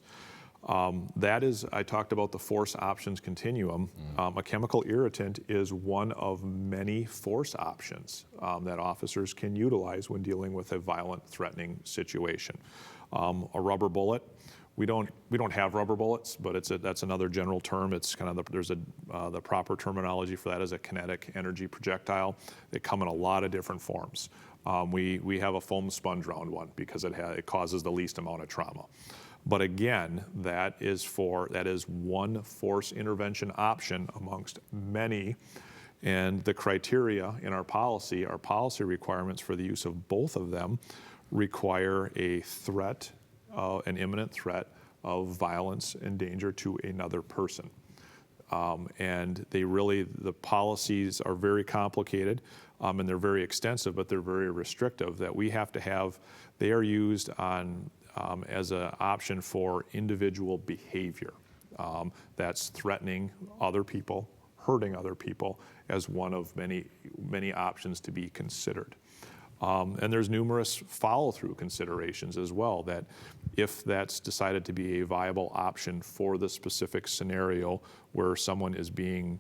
S5: That is, I talked about the force options continuum. A chemical irritant is one of many force options that officers can utilize when dealing with a violent, threatening situation. A rubber bullet, we don't have rubber bullets, but that's another general term. It's kind of the proper terminology for that is a kinetic energy projectile. They come in a lot of different forms. We have a foam sponge round one because it causes the least amount of trauma. But again, that is one force intervention option amongst many. And the criteria in our policy requirements for the use of both of them require a threat, an imminent threat of violence and danger to another person. And the policies are very complicated and they're very extensive, but they're very restrictive that we have to have. They are used as an option for individual behavior that's threatening other people, hurting other people as one of many options to be considered. And there's numerous follow-through considerations as well, that if that's decided to be a viable option for the specific scenario where someone is being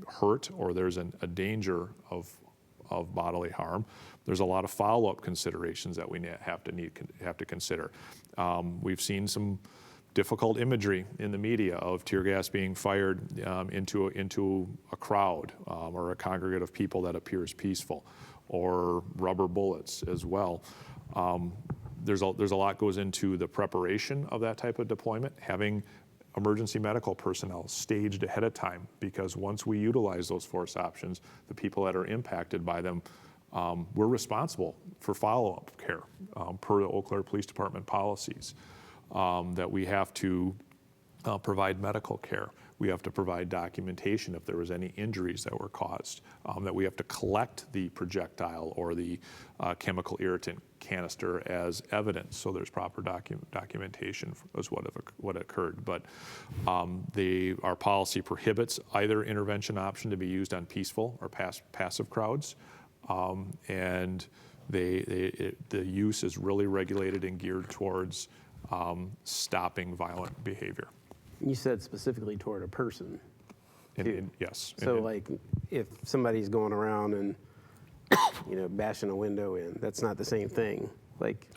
S5: hurt or there's a danger of bodily harm, there's a lot of follow-up considerations that we have to consider. We've seen some difficult imagery in the media of tear gas being fired into a crowd or a congregate of people that appears peaceful, or rubber bullets as well. There's a lot goes into the preparation of that type of deployment, having emergency medical personnel staged ahead of time, because once we utilize those force options, the people that are impacted by them, we're responsible for follow-up care per the Eau Claire Police Department policies, that we have to provide medical care. We have to provide documentation if there was any injuries that were caused, that we have to collect the projectile or the chemical irritant canister as evidence, so there's proper documentation as what occurred. But our policy prohibits either intervention option to be used on peaceful or passive crowds, and the use is really regulated and geared towards stopping violent behavior.
S1: You said specifically toward a person.
S5: Yes.
S1: So like if somebody's going around and bashing a window in, that's not the same thing. Like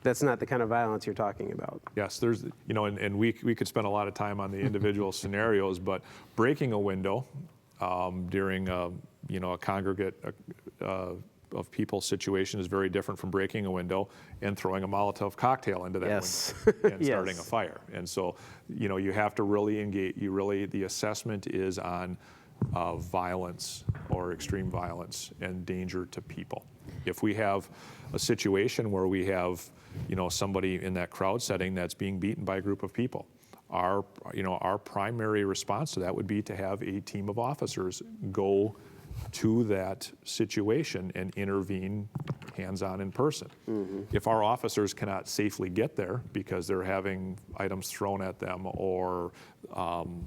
S1: that's not the kind of violence you're talking about.
S5: Yes, there's and we could spend a lot of time on the individual scenarios, but breaking a window during a congregate of people situation is very different from breaking a window and throwing a Molotov cocktail into that window and starting a fire. And so, you have to really engage. The assessment is on violence or extreme violence and danger to people. If we have a situation where we have, somebody in that crowd setting that's being beaten by a group of people, our primary response to that would be to have a team of officers go to that situation and intervene hands-on in person. Mm-hmm. If our officers cannot safely get there because they're having items thrown at them or, and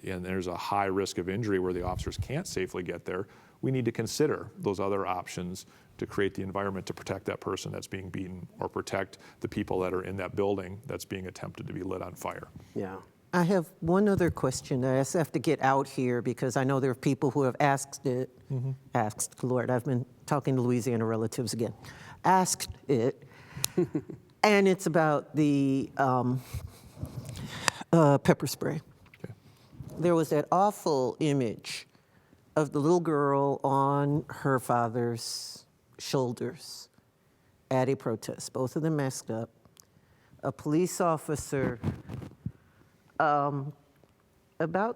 S5: there's a high risk of injury where the officers can't safely get there, we need to consider those other options to create the environment to protect that person that's being beaten or protect the people that are in that building that's being attempted to be lit on fire.
S2: Yeah. I have one other question. I just have to get out here because I know there are people who have asked it. Mm-hmm. Asked, Lord, I've been talking to Louisiana relatives again. Asked it, and it's about the pepper spray. Okay. There was that awful image of the little girl on her father's shoulders at a protest, both of them masked up. A police officer, about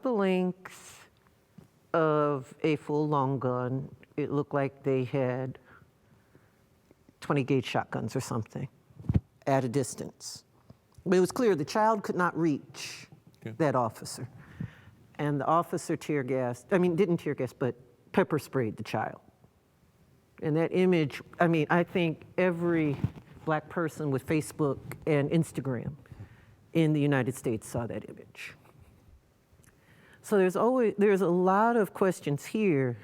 S2: the length of a full long gun. It looked like they had 20 gauge shotguns or something at a distance. But it was clear the child could not reach that officer. And the officer didn't tear gas, but pepper sprayed the child. And that image, I think every Black person with Facebook and Instagram in the United States saw that image. So there's a lot of questions here.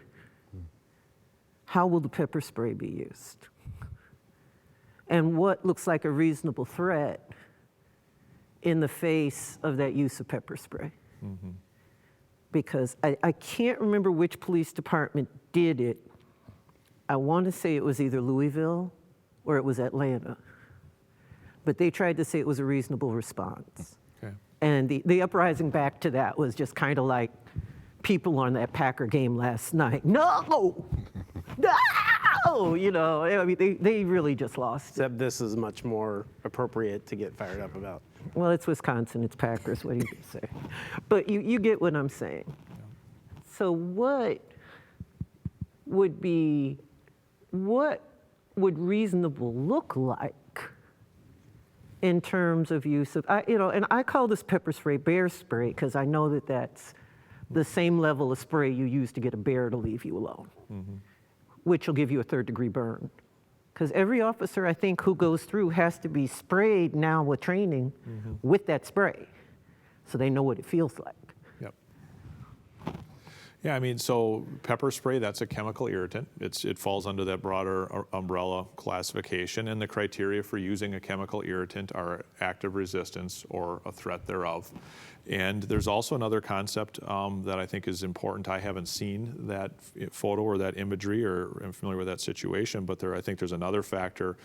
S2: How will the pepper spray be used? And what looks like a reasonable threat in the face of that use of pepper spray? Mm-hmm. Because I can't remember which police department did it. I want to say it was either Louisville or it was Atlanta. But they tried to say it was a reasonable response. Okay. And the uprising back to that was just kind of like people on that Packer game last night. No! No! They really just lost it.
S1: Except this is much more appropriate to get fired up about.
S2: Well, it's Wisconsin, it's Packers, what do you say? But you get what I'm saying. Yeah. So what would reasonable look like in terms of use of, and I call this pepper spray bear spray because I know that that's the same level of spray you use to get a bear to leave you alone, which will give you a 3rd-degree burn. Because every officer, I think, who goes through has to be sprayed now with training with that spray, so they know what it feels like.
S5: Yep. Yeah, so pepper spray, that's a chemical irritant. It falls under that broader umbrella classification, and the criteria for using a chemical irritant are active resistance or a threat thereof. And there's also another concept that I think is important. I haven't seen that photo or that imagery or am familiar with that situation, but I think there's another factor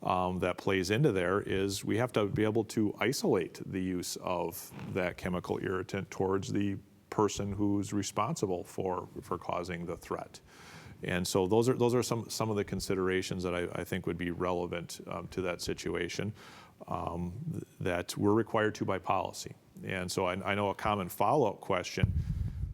S5: that plays into there is we have to be able to isolate the use of that chemical irritant towards the person who's responsible for causing the threat. And so those are some of the considerations that I think would be relevant to that situation that we're required to by policy. And so I know a common follow-up question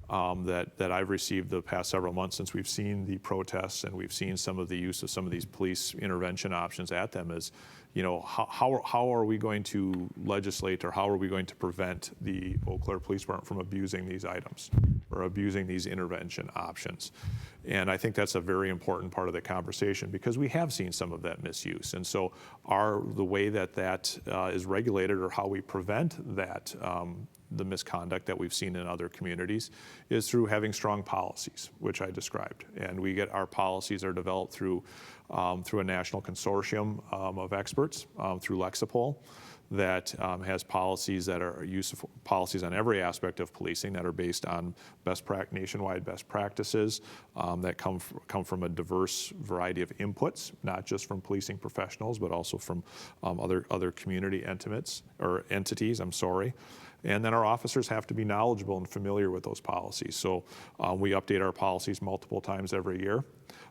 S5: that I've received the past several months since we've seen the protests and we've seen some of the use of some of these police intervention options at them is, how are we going to legislate or how are we going to prevent the Eau Claire Police Department from abusing these items or abusing these intervention options? And I think that's a very important part of the conversation because we have seen some of that misuse. And so the way that is regulated or how we prevent that the misconduct that we've seen in other communities is through having strong policies, which I described. And our policies are developed through a national consortium of experts, through Lexipol, that has policies that are useful, policies on every aspect of policing that are based on nationwide best practices that come from a diverse variety of inputs, not just from policing professionals, but also from other community entities. And then our officers have to be knowledgeable and familiar with those policies. So we update our policies multiple times every year.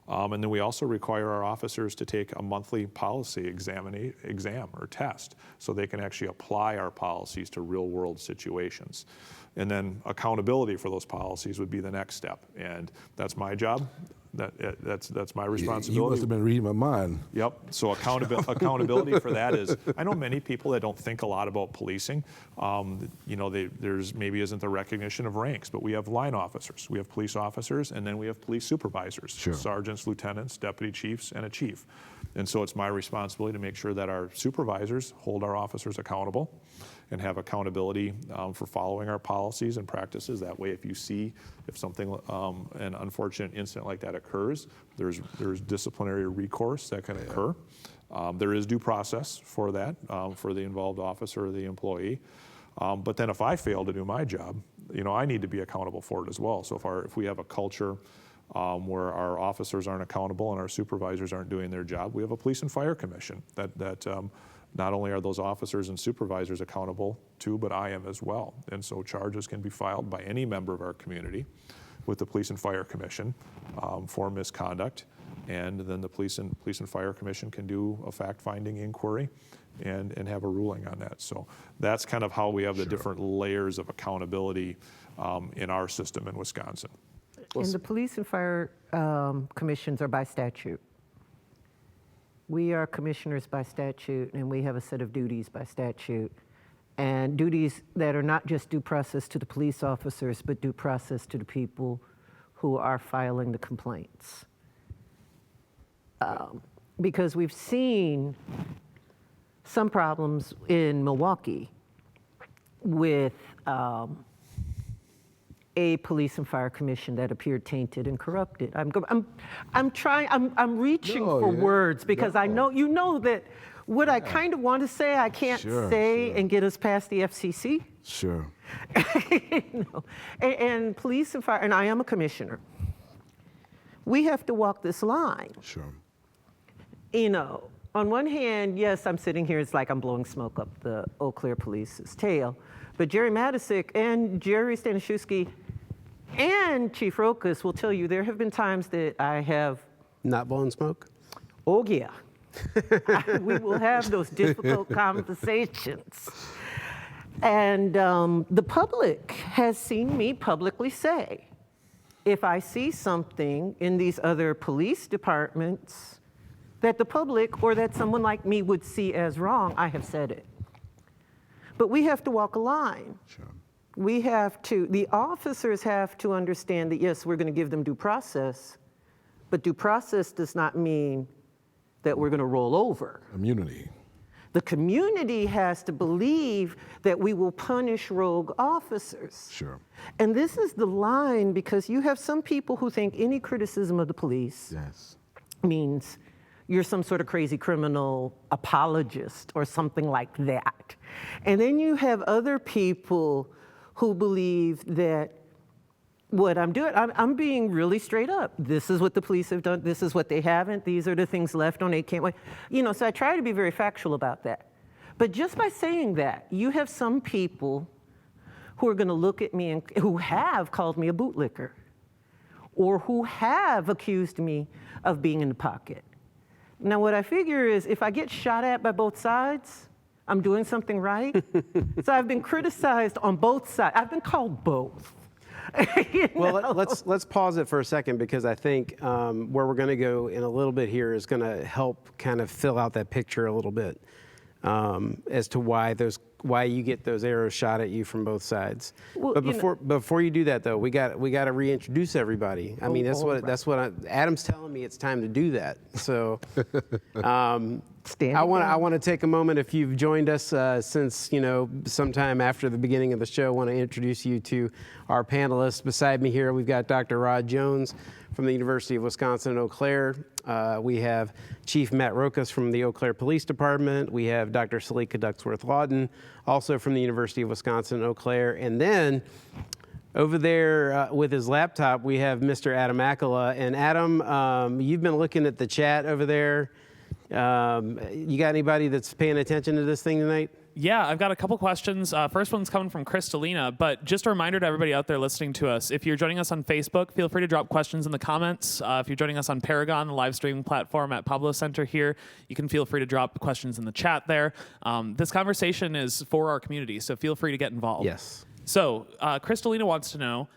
S5: And then we also require our officers to take a monthly policy exam or test so they can actually apply our policies to real world situations. And then accountability for those policies would be the next step. And that's my job. That's my responsibility.
S3: You must have been reading my mind.
S5: Yep. So accountability for that is, I know many people that don't think a lot about policing. There's maybe isn't the recognition of ranks, but we have line officers, we have police officers, and then we have police supervisors, sure. Sergeants, lieutenants, deputy chiefs, and a chief. And so it's my responsibility to make sure that our supervisors hold our officers accountable and have accountability for following our policies and practices. That way, if something, an unfortunate incident like that occurs, there's disciplinary recourse that can occur. There is due process for that, for the involved officer or the employee. But then if I fail to do my job, I need to be accountable for it as well. So if we have a culture where our officers aren't accountable and our supervisors aren't doing their job, we have a police and fire commission that not only are those officers and supervisors accountable to, but I am as well. And so charges can be filed by any member of our community with the Police and Fire Commission for misconduct, and then the Police and Fire Commission can do a fact-finding inquiry and have a ruling on that. So that's kind of how we have the different layers of accountability in our system in Wisconsin.
S2: And the police and fire commissions are by statute. We are commissioners by statute, and we have a set of duties by statute. And duties that are not just due process to the police officers, but due process to the people who are filing the complaints. Because we've seen some problems in Milwaukee with a police and fire commission that appeared tainted and corrupted. I'm reaching for words because I know, you know that what I kind of want to say, I can't say and get us past the FCC.
S3: Sure.
S2: You know, and police and fire, and I am a commissioner. We have to walk this line.
S3: Sure.
S2: You know, on one hand, yes, I'm sitting here, it's like I'm blowing smoke up the Eau Claire police's tail, but Jerry Matisic and Jerry Staniszewski and Chief Rokus will tell you there have been times that I have...
S1: Not blowing smoke?
S2: Oh, yeah. We will have those difficult conversations. And the public has seen me publicly say, if I see something in these other police departments that the public or that someone like me would see as wrong, I have said it. But we have to walk a line.
S3: Sure.
S2: We have to, the officers have to understand that, yes, we're going to give them due process, but due process does not mean that we're going to roll over.
S3: Immunity.
S2: The community has to believe that we will punish rogue officers.
S3: Sure.
S2: And this is the line, because you have some people who think any criticism of the police means you're some sort of crazy criminal apologist or something like that. And then you have other people who believe that what I'm doing, I'm being really straight up. This is what the police have done. This is what they haven't. These are the things left on. They can't wait. You know, so I try to be very factual about that. But just by saying that, you have some people who are going to look at me and who have called me a bootlicker, or who have accused me of being in the pocket. Now, what I figure is if I get shot at by both sides, I'm doing something right. So I've been criticized on both sides. I've been called both. You know?
S1: Well, let's pause it for a second, because I think where we're going to go in a little bit here is going to help kind of fill out that picture a little bit as to why you get those arrows shot at you from both sides. Well, but before you do that, though, we got to reintroduce everybody. I mean, that's what Adam's telling me. It's time to do that. So I want to take a moment. If you've joined us since sometime after the beginning of the show, I want to introduce you to our panelists. Beside me here, we've got Dr. Rod Jones from the University of Wisconsin-Eau Claire. We have Chief Matt Rokus from the Eau Claire Police Department. We have Dr. Selika Ducksworth-Lawton, also from the University of Wisconsin-Eau Claire. And then over there with his laptop, we have Mr. Adam Accola. And Adam, you've been looking at the chat over there. You got anybody that's paying attention to this thing tonight?
S4: Yeah, I've got a couple questions. First one's coming from Kristalina, but just a reminder to everybody out there listening to us, if you're joining us on Facebook, feel free to drop questions in the comments. If you're joining us on Paragon, the live streaming platform at Pablo Center here, you can feel free to drop questions in the chat there. This conversation is for our community, so feel free to get involved.
S1: Yes.
S4: So Kristalina wants to know,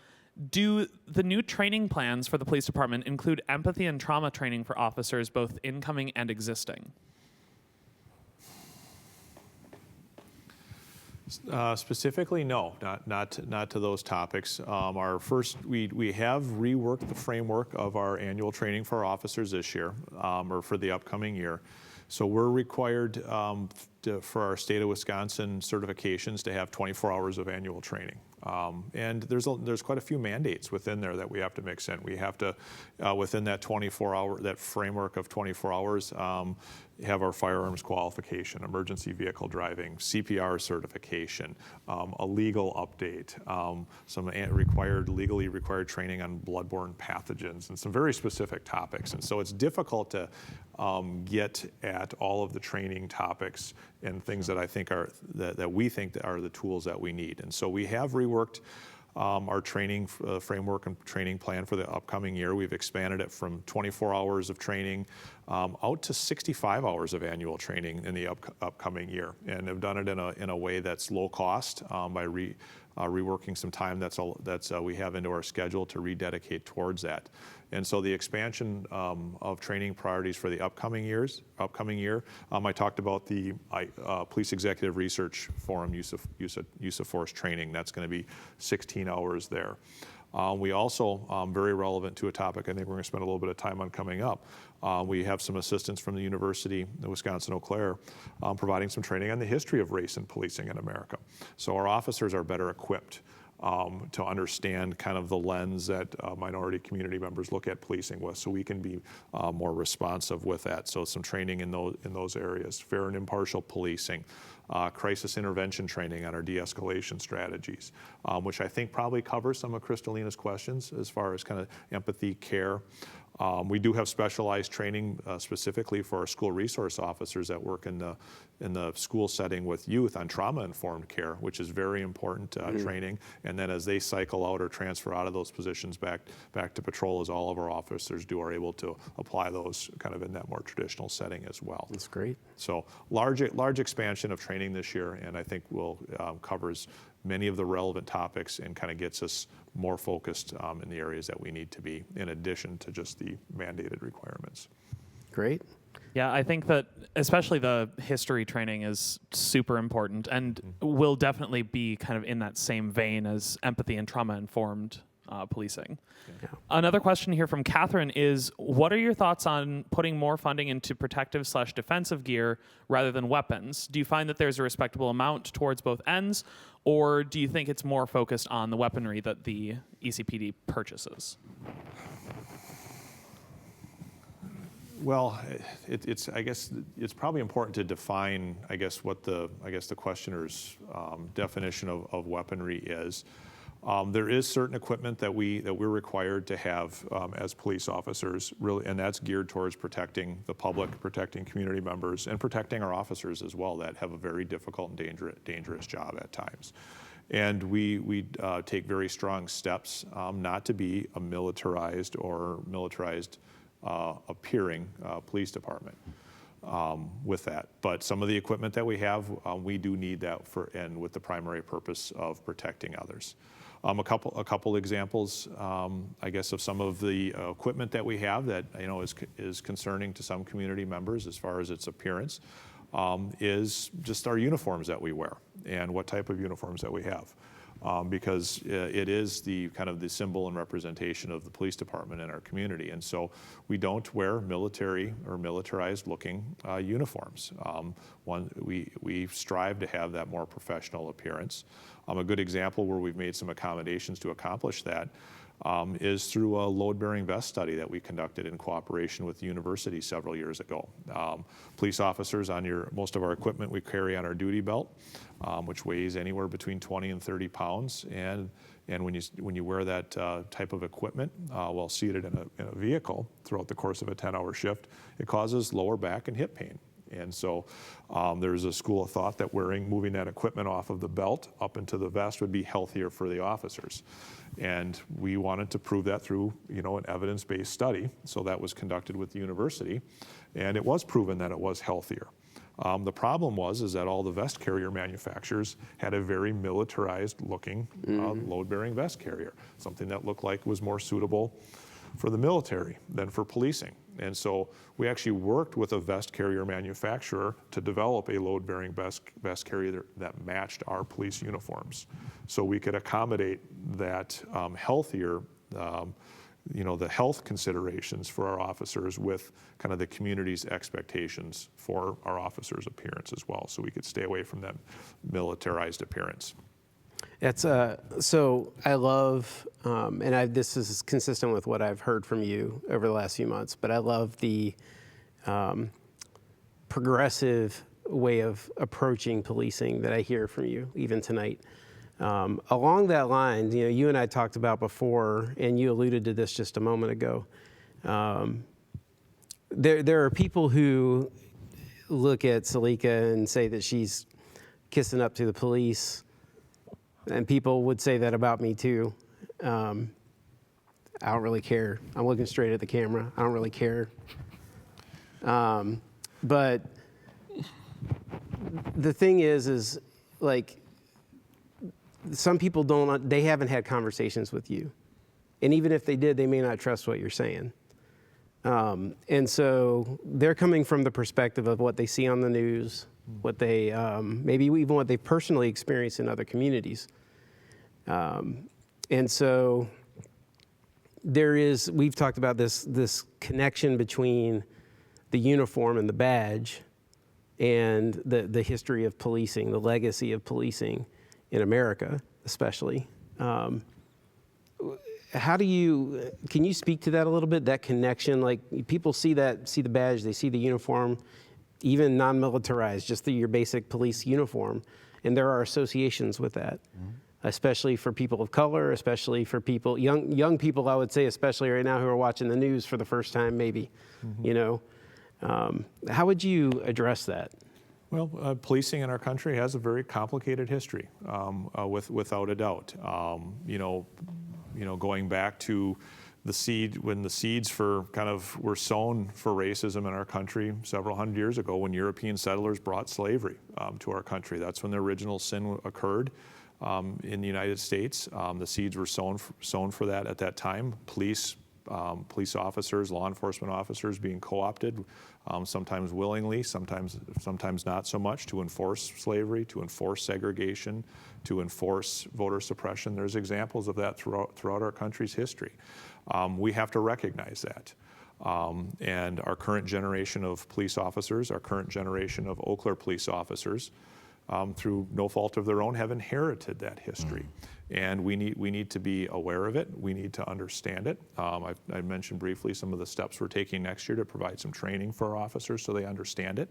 S4: do the new training plans for the police department include empathy and trauma training for officers, both incoming and existing?
S5: Specifically, no, not to those topics. Our first, we have reworked the framework of our annual training for our officers this year, or for the upcoming year. So we're required for our state of Wisconsin certifications to have 24 hours of annual training. And there's quite a few mandates within there that we have to mix in. We have to, within that 24-hour, that framework of 24 hours, have our firearms qualification, emergency vehicle driving, CPR certification, a legal update, some legally required training on bloodborne pathogens, and some very specific topics. And so it's difficult to get at all of the training topics and things that I think that we think that are the tools that we need. And so we have reworked our training framework and training plan for the upcoming year. We've expanded it from 24 hours of training out to 65 hours of annual training in the upcoming year, and have done it in a way that's low cost by reworking some time that's we have into our schedule to rededicate towards that. And so the expansion of training priorities for the upcoming year, I talked about the Police Executive Research Forum use of force training. That's going to be 16 hours there. We also, very relevant to a topic I think we're going to spend a little bit of time on coming up, we have some assistance from the University of Wisconsin-Eau Claire providing some training on the history of race and policing in America. So our officers are better equipped to understand kind of the lens that minority community members look at policing with, so we can be more responsive with that. So some training in those areas, fair and impartial policing, crisis intervention training on our de-escalation strategies, which I think probably covers some of Kristalina's questions as far as kind of empathy, care. We do have specialized training specifically for our school resource officers that work in the school setting with youth on trauma-informed care, which is very important training. And then as they cycle out or transfer out of those positions back to patrol, as all of our officers are able to apply those kind of in that more traditional setting as well.
S1: That's great.
S5: So large expansion of training this year, and I think will covers many of the relevant topics and kind of gets us more focused in the areas that we need to be, in addition to just the mandated requirements.
S1: Great.
S4: Yeah, I think that especially the history training is super important and will definitely be kind of in that same vein as empathy and trauma-informed policing.
S1: Yeah.
S4: Another question here from Catherine is, what are your thoughts on putting more funding into protective/defensive gear rather than weapons? Do you find that there's a respectable amount towards both ends, or do you think it's more focused on the weaponry that the ECPD purchases?
S5: Well, I guess it's probably important to define, what the questioner's definition of weaponry is. There is certain equipment that we're required to have as police officers, really, and that's geared towards protecting the public, protecting community members, and protecting our officers as well that have a very difficult and dangerous job at times. And we take very strong steps not to be a militarized appearing police department with that. But some of the equipment that we have, we do need that and with the primary purpose of protecting others. A couple examples, of some of the equipment that we have that is concerning to some community members as far as its appearance, is just our uniforms that we wear and what type of uniforms that we have. Because it is the kind of the symbol and representation of the police department in our community. And so we don't wear military or militarized looking uniforms. We strive to have that more professional appearance. A good example where we've made some accommodations to accomplish that is through a load-bearing vest study that we conducted in cooperation with the university several years ago. Police officers, most of our equipment we carry on our duty belt, which weighs anywhere between 20 and 30 pounds. And when you wear that type of equipment while seated in a vehicle throughout the course of a 10-hour shift, it causes lower back and hip pain. And so there's a school of thought that moving that equipment off of the belt up into the vest would be healthier for the officers. And we wanted to prove that through, an evidence-based study. So that was conducted with the university, and it was proven that it was healthier. The problem is that all the vest carrier manufacturers had a very militarized looking load-bearing vest carrier, something that looked like was more suitable for the military than for policing. And so we actually worked with a vest carrier manufacturer to develop a load-bearing vest carrier that matched our police uniforms. So we could accommodate that healthier, the health considerations for our officers with kind of the community's expectations for our officers' appearance as well. So we could stay away from that militarized appearance.
S1: It's so I love, this is consistent with what I've heard from you over the last few months, but I love the progressive way of approaching policing that I hear from you even tonight. Along that line, you and I talked about before, and you alluded to this just a moment ago. There are people who look at Selika and say that she's kissing up to the police. And people would say that about me too. I don't really care. I'm looking straight at the camera. I don't really care. But the thing is like, some people they haven't had conversations with you. And even if they did, they may not trust what you're saying. And so they're coming from the perspective of what they see on the news, what they, maybe even what they personally experience in other communities. And so we've talked about this connection between the uniform and the badge and the history of policing, the legacy of policing in America, especially. Can you speak to that a little bit, that connection? Like, people see the badge, they see the uniform, even non-militarized, just your basic police uniform, and there are associations with that, especially for people of color, especially for people, young people, I would say, especially right now, who are watching the news for the first time, maybe, How would you address that?
S5: Well, policing in our country has a very complicated history, without a doubt. Going back to when the seeds were sown for racism in our country several hundred years ago, when European settlers brought slavery to our country. That's when the original sin occurred in the United States. The seeds were sown for that at that time. Police officers, law enforcement officers being co-opted, sometimes willingly, sometimes not so much, to enforce slavery, to enforce segregation, to enforce voter suppression. There's examples of that throughout our country's history. We have to recognize that. And our current generation of police officers, our current generation of Eau Claire police officers, through no fault of their own, have inherited that history. And we need to be aware of it. We need to understand it. I mentioned briefly some of the steps we're taking next year to provide some training for our officers so they understand it.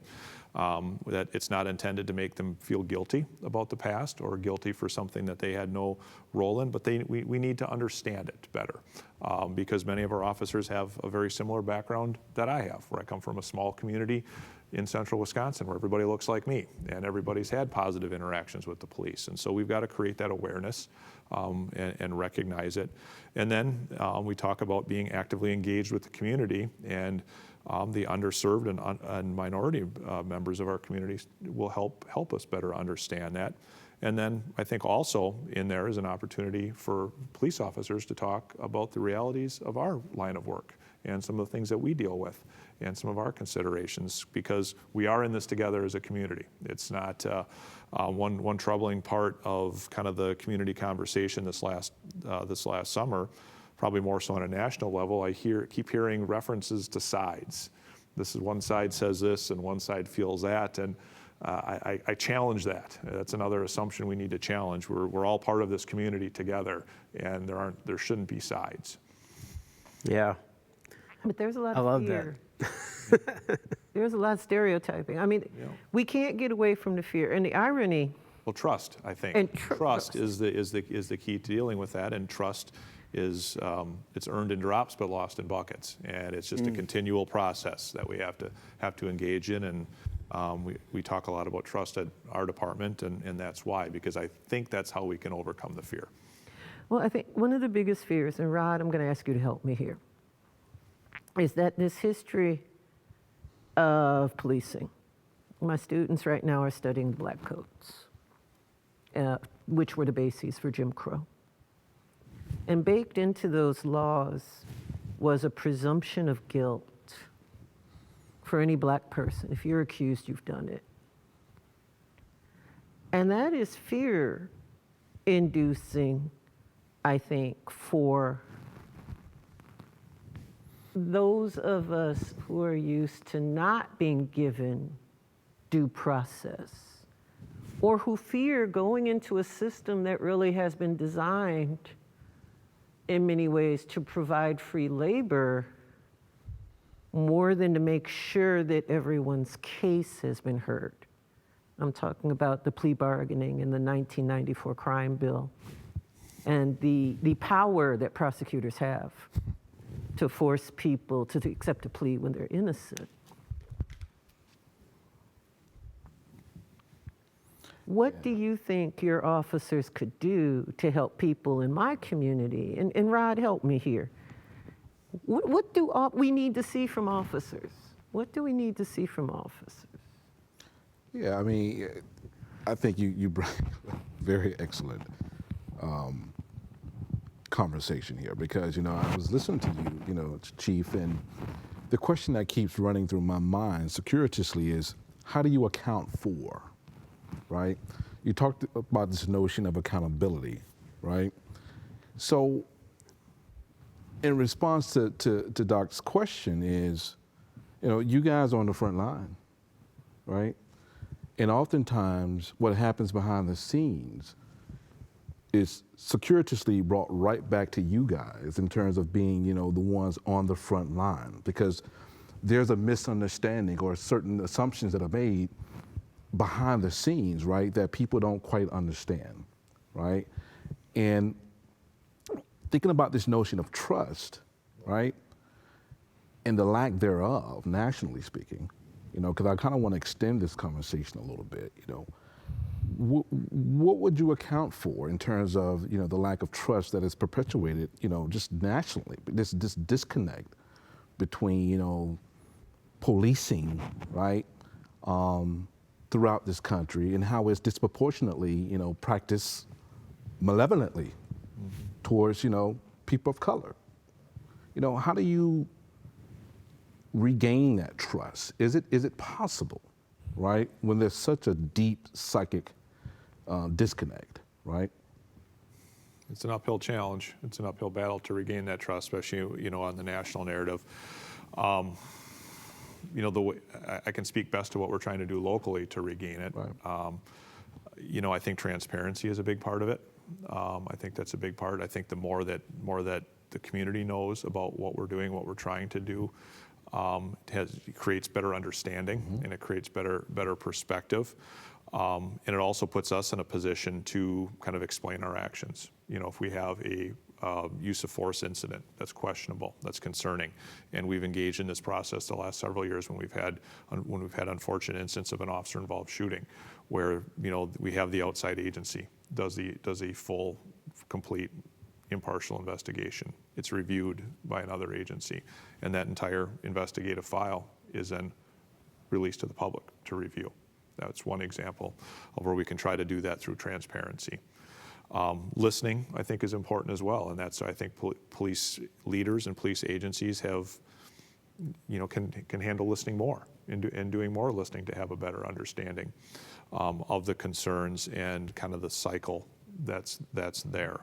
S5: That it's not intended to make them feel guilty about the past or guilty for something that they had no role in, but we need to understand it better. Because many of our officers have a very similar background that I have, where I come from a small community in central Wisconsin where everybody looks like me and everybody's had positive interactions with the police. And so we've got to create that awareness and recognize it. And then we talk about being actively engaged with the community, and the underserved and minority members of our communities will help us better understand that. And then I think also in there is an opportunity for police officers to talk about the realities of our line of work and some of the things that we deal with and some of our considerations, because we are in this together as a community. It's not one troubling part of kind of the community conversation this last summer, probably more so on a national level. I keep hearing references to sides. This is one side says this and one side feels that, and I challenge that. That's another assumption we need to challenge. We're all part of this community together, and there shouldn't be sides.
S1: Yeah.
S2: But there's a lot of
S1: I love
S2: fear. There's a lot of stereotyping. I mean, we can't get away from the fear. And the irony.
S5: Well, trust, I think.
S2: And
S5: trust is the key to dealing with that. And trust is it's earned in drops but lost in buckets. And it's just a continual process that we have to engage in. And we talk a lot about trust at our department, and that's why, because I think that's how we can overcome the fear.
S2: Well, I think one of the biggest fears, and Rod, I'm going to ask you to help me here, is that this history of policing. My students right now are studying the Black Coats, which were the bases for Jim Crow. And baked into those laws was a presumption of guilt for any Black person. If you're accused, you've done it. And that is fear-inducing, I think, for those of us who are used to not being given due process, or who fear going into a system that really has been designed in many ways to provide free labor more than to make sure that everyone's case has been heard. I'm talking about the plea bargaining in the 1994 crime bill and the power that prosecutors have to force people to accept a plea when they're innocent. What do you think your officers could do to help people in my community? And Rod, help me here. What do we need to see from officers? What do we need to see from officers?
S3: Yeah, I mean, I think you bring very excellent conversation here because, I was listening to you, Chief, and the question that keeps running through my mind circuitously is, how do you account for, right? You talked about this notion of accountability, right? So in response to Doc's question is, you guys are on the front line, right? And oftentimes what happens behind the scenes is circuitously brought right back to you guys in terms of being, the ones on the front line, because there's a misunderstanding or certain assumptions that are made behind the scenes, right, that people don't quite understand, right? And thinking about this notion of trust, right, and the lack thereof, nationally speaking, because I kind of want to extend this conversation a little bit, what would you account for in terms of, the lack of trust that is perpetuated, just nationally, this disconnect between, policing, right, throughout this country and how it's disproportionately, practiced malevolently towards, people of color. How do you regain that trust? Is it possible, right, when there's such a deep psychic disconnect, right?
S5: It's an uphill challenge. It's an uphill battle to regain that trust, especially, on the national narrative. The way I can speak best to what we're trying to do locally to regain it. Right. I think transparency is a big part of it. I think that's a big part. I think the more that the community knows about what we're doing, what we're trying to do, it creates better understanding, and it creates better perspective. And it also puts us in a position to kind of explain our actions. If we have a use of force incident that's questionable, that's concerning, and we've engaged in this process the last several years when we've had unfortunate instances of an officer-involved shooting, where we have the outside agency does a full, complete, impartial investigation. It's reviewed by another agency, and that entire investigative file is then released to the public to review. That's one example of where we can try to do that through transparency. Listening, I think, is important as well, and that's, I think, police leaders and police agencies have, can handle listening more and doing more listening to have a better understanding of the concerns and kind of the cycle that's there.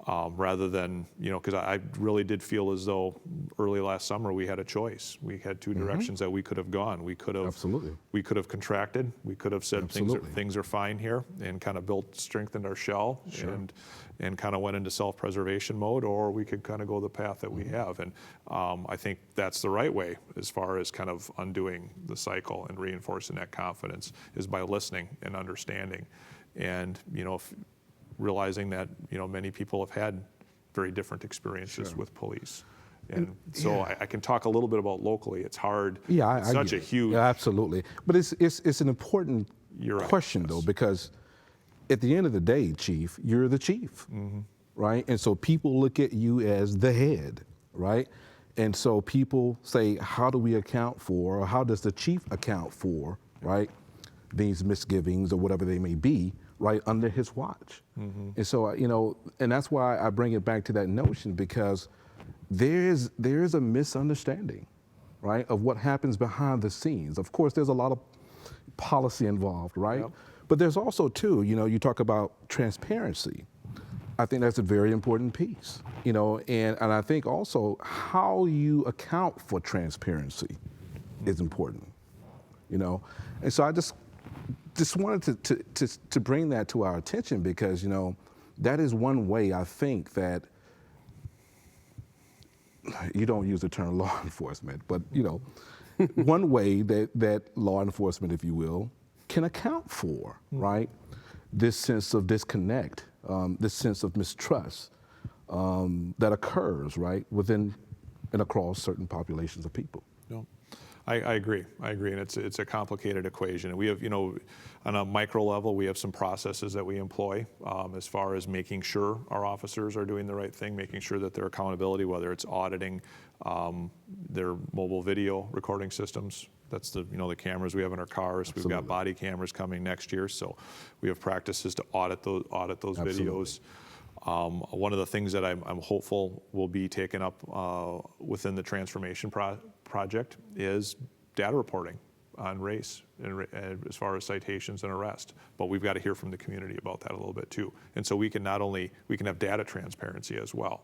S5: Rather than, because I really did feel as though early last summer we had a choice. We had two directions that we could have gone. We could have contracted. We could have said things are fine here and kind of strengthened our shell and kind of went into self-preservation mode, or we could kind of go the path that we have. And I think that's the right way as far as kind of undoing the cycle and reinforcing that confidence is by listening and understanding. And, realizing that many people have had very different experiences with police, and so I can talk a little bit about locally. It's hard.
S3: Yeah,
S5: it's such a huge.
S3: Yeah, absolutely. But it's an important question though, because at the end of the day, Chief, you're the chief, right? And so people look at you as the head, right? And so people say, how do we account for, or how does the chief account for, right, these misgivings or whatever they may be, right under his watch. And so, and that's why I bring it back to that notion, because there is a misunderstanding, right, of what happens behind the scenes. Of course, there's a lot of policy involved, right? Yep. But there's also, too, you talk about transparency. I think that's a very important piece, and I think also how you account for transparency is important, And so I just wanted to bring that to our attention, because that is one way I think that you don't use the term law enforcement, but one way that law enforcement, if you will, can account for right this sense of disconnect, this sense of mistrust that occurs right within and across certain populations of people.
S5: I agree, and it's a complicated equation. And we have, on a micro level, we have some processes that we employ as far as making sure our officers are doing the right thing, making sure that their accountability, whether it's auditing their mobile video recording systems. That's the cameras we have in our cars.
S3: Absolutely.
S5: We've got body cameras coming next year, so we have practices to audit those
S3: Absolutely.
S5: videos. One of the things that I'm hopeful will be taken up within the transformation project is data reporting on race and as far as citations and arrest. But we've got to hear from the community about that a little bit too. And so we can have data transparency as well.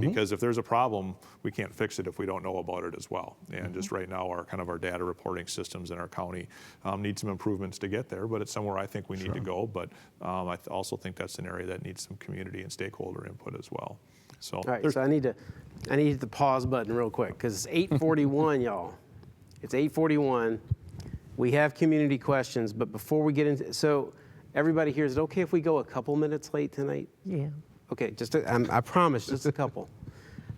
S5: Because if there's a problem, we can't fix it if we don't know about it as well. And just right now, our data reporting systems in our county need some improvements to get there, but it's somewhere I think we need to go. But I also think that's an area that needs some community and stakeholder input as well. So,
S1: All right, so I need to hit the pause button real quick because it's 8:41, y'all. It's 8:41. We have community questions, but before we get into, so everybody here, is it okay if we go a couple minutes late tonight?
S2: Yeah.
S1: Okay, I promise, just a couple.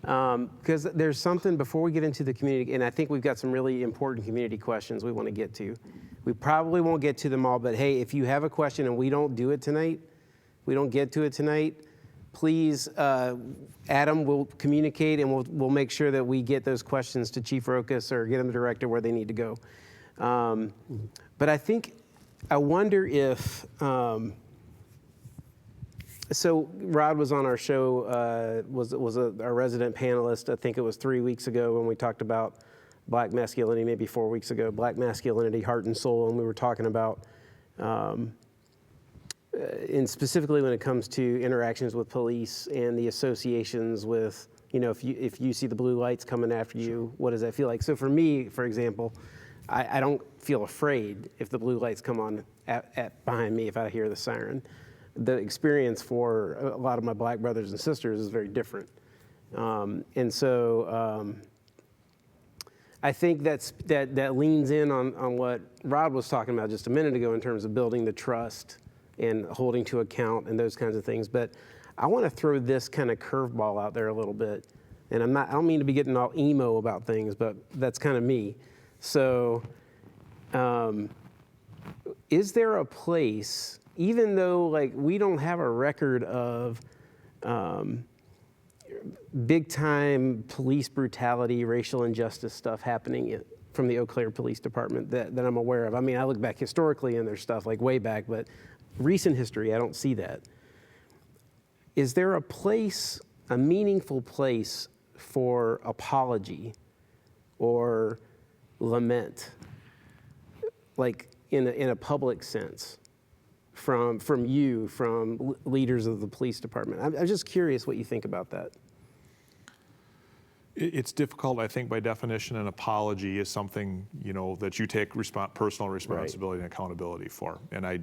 S1: Because there's something before we get into the community, and I think we've got some really important community questions we want to get to. We probably won't get to them all, but hey, if you have a question and we don't get to it tonight, please, Adam will communicate and we'll make sure that we get those questions to Chief Rokus or get them directed where they need to go. But I wonder if, so Rod was on our show, was our resident panelist, I think it was 3 weeks ago when we talked about Black masculinity, maybe 4 weeks ago, Black masculinity, heart and soul, and we were talking about, and specifically when it comes to interactions with police and the associations with, if you see the blue lights coming after you, what does that feel like? So for me, for example, I don't feel afraid if the blue lights come on behind me if I hear the siren. The experience for a lot of my Black brothers and sisters is very different. And so I think that leans in on what Rod was talking about just a minute ago in terms of building the trust and holding to account and those kinds of things. But I want to throw this kind of curveball out there a little bit. And I don't mean to be getting all emo about things, but that's kind of me. So is there a place, even though we don't have a record of big time police brutality, racial injustice stuff happening from the Eau Claire Police Department that I'm aware of. I mean, I look back historically and there's stuff way back, but recent history, I don't see that. Is there a place, a meaningful place for apology or lament, in a public sense, from leaders of the police department? I'm just curious what you think about that.
S5: It's difficult, I think, by definition. An apology is something, that you take personal responsibility and accountability for. And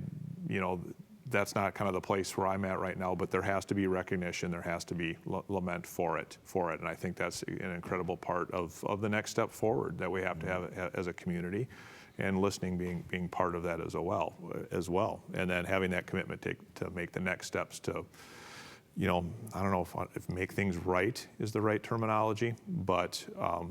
S5: that's not kind of the place where I'm at right now, but there has to be recognition, there has to be lament for it. And I think that's an incredible part of the next step forward that we have to have as a community, and listening being part of that as well. And then having that commitment to make the next steps to, I don't know if make things right is the right terminology, but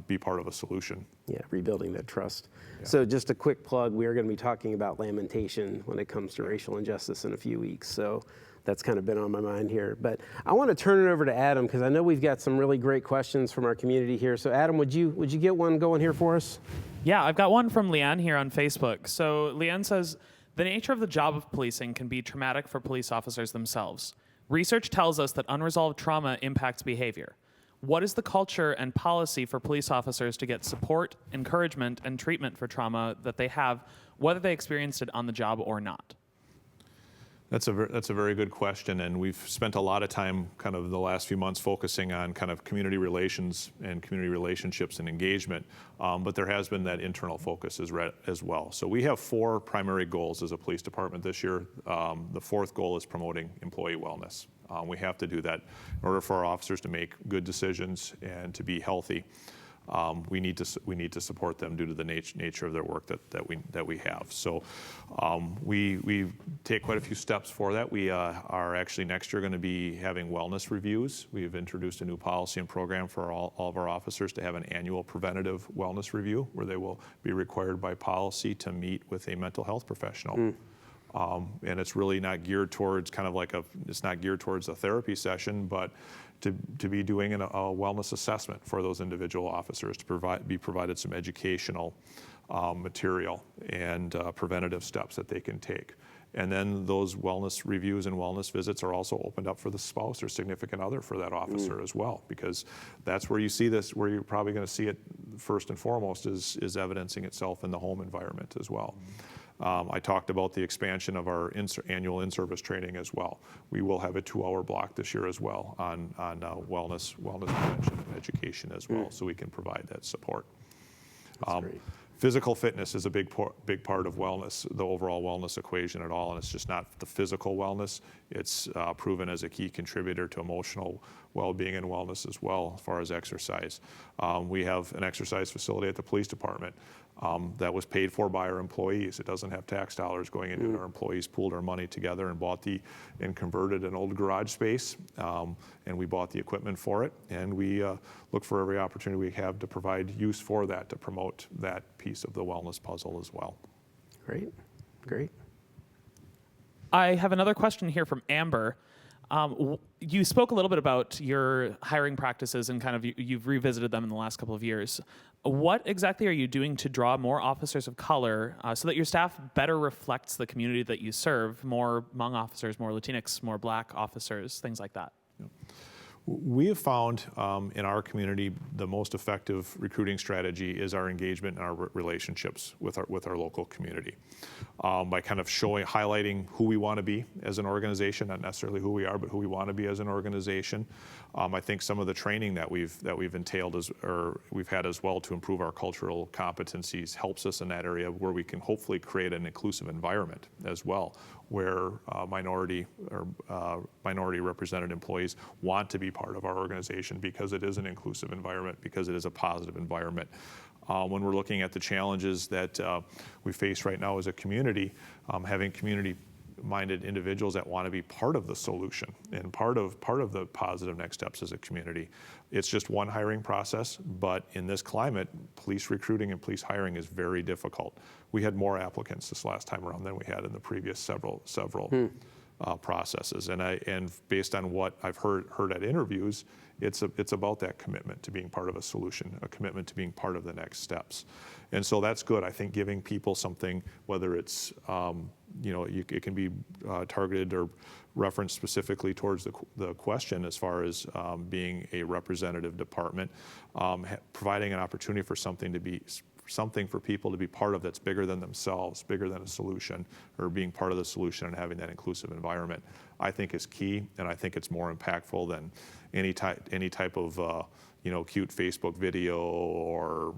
S5: be part of a solution.
S1: Yeah, rebuilding that trust.
S5: Yeah.
S1: So just a quick plug, we are going to be talking about lamentation when it comes to racial injustice in a few weeks. So that's kind of been on my mind here. But I want to turn it over to Adam because I know we've got some really great questions from our community here. So Adam, would you get one going here for us?
S4: Yeah, I've got one from Leanne here on Facebook. So Leanne says, the nature of the job of policing can be traumatic for police officers themselves. Research tells us that unresolved trauma impacts behavior. What is the culture and policy for police officers to get support, encouragement, and treatment for trauma that they have, whether they experienced it on the job or not?
S5: That's a very good question, and we've spent a lot of time kind of the last few months focusing on kind of community relations and community relationships and engagement, but there has been that internal focus as well. So we have 4 primary goals as a police department this year. The 4th goal is promoting employee wellness. We have to do that in order for our officers to make good decisions and to be healthy. we need to support them due to the nature of their work that we have. So we take quite a few steps for that. We are actually next year going to be having wellness reviews. We've introduced a new policy and program for all of our officers to have an annual preventative wellness review where they will be required by policy to meet with a mental health professional. And it's really not geared towards it's not geared towards a therapy session, but to be doing a wellness assessment for those individual officers, to be provided some educational material and preventative steps that they can take. And then those wellness reviews and wellness visits are also opened up for the spouse or significant other for that officer as well, because that's where you see this, where you're probably going to see it first and foremost is evidencing itself in the home environment as well. I talked about the expansion of our annual in-service training as well. We will have a 2-hour block this year as well on wellness prevention and education as well, so we can provide that support.
S1: That's great.
S5: Physical fitness is a big part of wellness, the overall wellness equation at all, and it's just not the physical wellness. It's proven as a key contributor to emotional well-being and wellness as well, as far as exercise. We have an exercise facility at the police department that was paid for by our employees. It doesn't have tax dollars going into it. Our employees pooled our money together and converted an old garage space, and we bought the equipment for it, and we look for every opportunity we have to provide use for that, to promote that piece of the wellness puzzle as well.
S1: Great, great.
S4: I have another question here from Amber. You spoke a little bit about your hiring practices and kind of you've revisited them in the last couple of years. What exactly are you doing to draw more officers of color so that your staff better reflects the community that you serve, more Hmong officers, more Latinx, more Black officers, things like that?
S5: We have found in our community the most effective recruiting strategy is our engagement and our relationships with our local community. By kind of highlighting who we want to be as an organization, not necessarily who we are, but who we want to be as an organization. I think some of the training that we've entailed we've had as well to improve our cultural competencies helps us in that area where we can hopefully create an inclusive environment as well, where minority represented employees want to be part of our organization because it is an inclusive environment, because it is a positive environment. When we're looking at the challenges that we face right now as a community, having community-minded individuals that want to be part of the solution and part of the positive next steps as a community. It's just one hiring process, but in this climate, police recruiting and police hiring is very difficult. We had more applicants this last time around than we had in the previous several processes, and based on what I've heard at interviews, it's about that commitment to being part of a solution, a commitment to being part of the next steps, and so that's good. I think giving people something, whether it's it can be targeted or referenced specifically towards the question as far as being a representative department, providing an opportunity for something for people to be part of that's bigger than themselves, bigger than a solution, or being part of the solution and having that inclusive environment, I think is key, and I think it's more impactful than any type of cute Facebook video or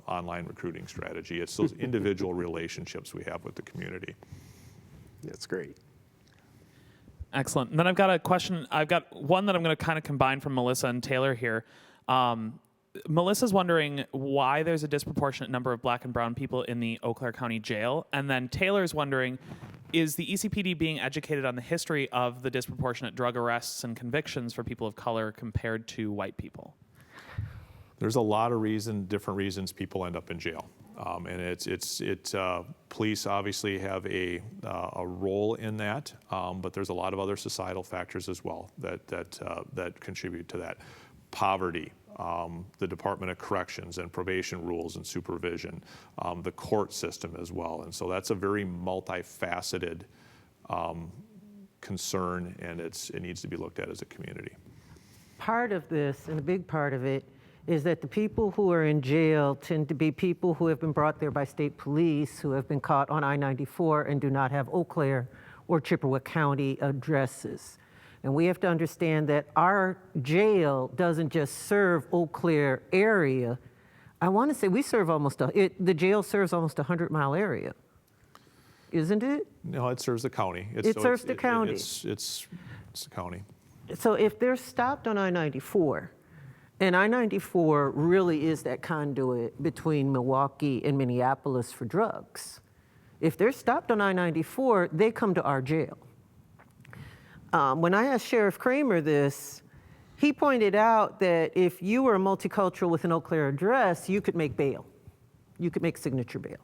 S5: online recruiting strategy. It's those individual relationships we have with the community.
S1: That's great.
S4: Excellent. And then I've got a question. I've got one that I'm going to kind of combine from Melissa and Taylor here. Melissa's wondering why there's a disproportionate number of Black and brown people in the Eau Claire County Jail. And then Taylor's wondering, is the ECPD being educated on the history of the disproportionate drug arrests and convictions for people of color compared to white people?
S5: There's a lot of different reasons people end up in jail. And police obviously have a role in that, but there's a lot of other societal factors as well that contribute to that. Poverty, the Department of Corrections and probation rules and supervision, the court system as well. And so that's a very multifaceted concern, and it needs to be looked at as a community.
S2: Part of this, and a big part of it, is that the people who are in jail tend to be people who have been brought there by state police, who have been caught on I-94 and do not have Eau Claire or Chippewa County addresses. And we have to understand that our jail doesn't just serve Eau Claire area. I want to say we serve the jail serves almost a 100-mile area, isn't it?
S5: No, it serves the county.
S2: It serves the county.
S5: It's the county.
S2: So if they're stopped on I-94 And I-94 really is that conduit between Milwaukee and Minneapolis for drugs. If they're stopped on I-94, they come to our jail. When I asked Sheriff Kramer this, he pointed out that if you were a multicultural with an Eau Claire address, you could make bail. You could make signature bail.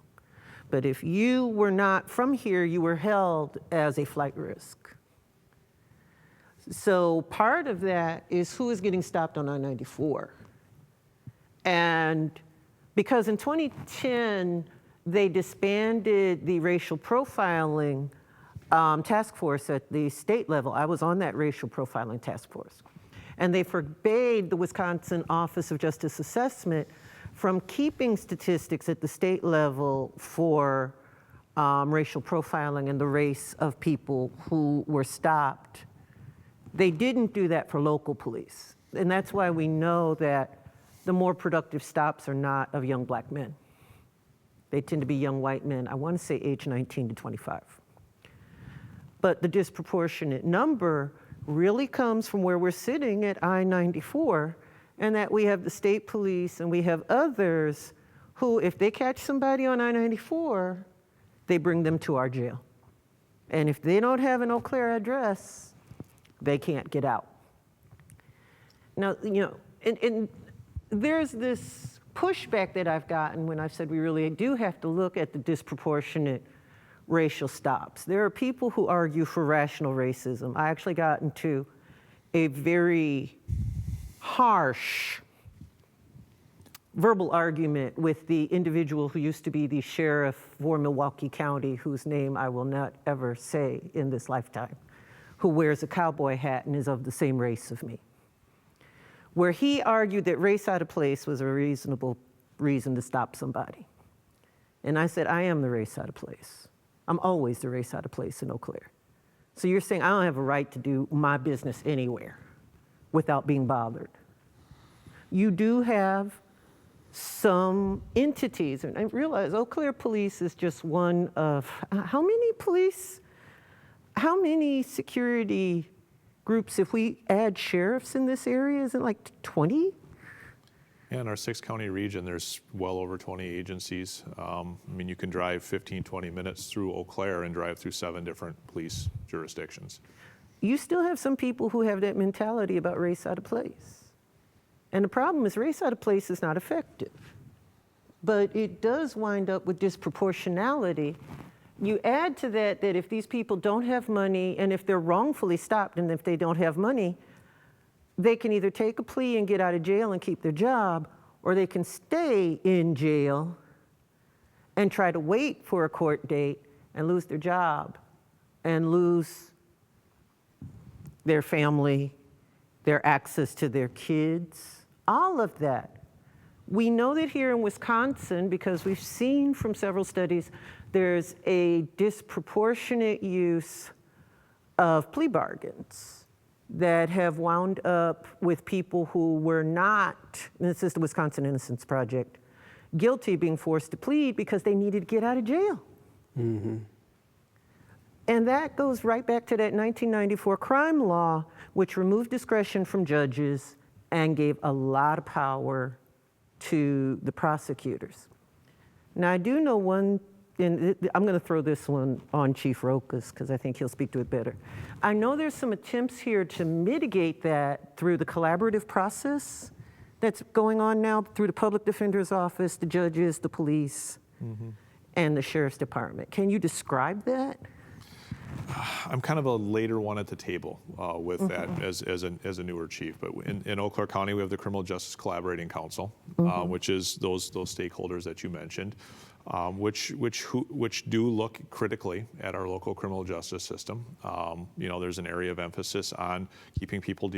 S2: But if you were not from here, you were held as a flight risk. So part of that is who is getting stopped on I-94. And because in 2010, they disbanded the racial profiling task force at the state level. I was on that racial profiling task force. And they forbade the Wisconsin Office of Justice Assessment from keeping statistics at the state level for racial profiling and the race of people who were stopped. They didn't do that for local police. And that's why we know that the more productive stops are not of young black men. They tend to be young white men, I want to say age 19 to 25. But the disproportionate number really comes from where we're sitting at I-94, and that we have the state police and we have others who, if they catch somebody on I-94, they bring them to our jail. And if they don't have an Eau Claire address, they can't get out. Now, and there's this pushback that I've gotten when I've said we really do have to look at the disproportionate racial stops. There are people who argue for rational racism. I actually got into a very harsh verbal argument with the individual who used to be the sheriff for Milwaukee County, whose name I will not ever say in this lifetime, who wears a cowboy hat and is of the same race of me, where he argued that race out of place was a reasonable reason to stop somebody. And I said, I am the race out of place. I'm always the race out of place in Eau Claire. So you're saying I don't have a right to do my business anywhere without being bothered. You do have some entities, and I realize Eau Claire Police is just one of, how many security groups, if we add sheriffs in this area, is it like 20?
S5: Yeah, in our 6-county region, there's well over 20 agencies. You can drive 15, 20 minutes through Eau Claire and drive through 7 different police jurisdictions.
S2: You still have some people who have that mentality about race out of place. And the problem is race out of place is not effective. But it does wind up with disproportionality. You add to that that if these people don't have money, and if they're wrongfully stopped, and if they don't have money, they can either take a plea and get out of jail and keep their job, or they can stay in jail and try to wait for a court date and lose their job and lose their family, their access to their kids, all of that. We know that here in Wisconsin, because we've seen from several studies, there's a disproportionate use of plea bargains that have wound up with people who were not, and this is the Wisconsin Innocence Project, guilty, being forced to plead because they needed to get out of jail. Mm-hmm. And that goes right back to that 1994 crime law, which removed discretion from judges and gave a lot of power to the prosecutors. Now, I do know one, and I'm going to throw this one on Chief Rokus because I think he'll speak to it better. I know there's some attempts here to mitigate that through the collaborative process that's going on now through the public defender's office, the judges, the police, and the sheriff's department. Can you describe that?
S5: I'm kind of a later one at the table with that as a newer chief. But in Eau Claire County, we have the Criminal Justice Collaborating Council, which is those stakeholders that you mentioned, which do look critically at our local criminal justice system. There's an area of emphasis on keeping people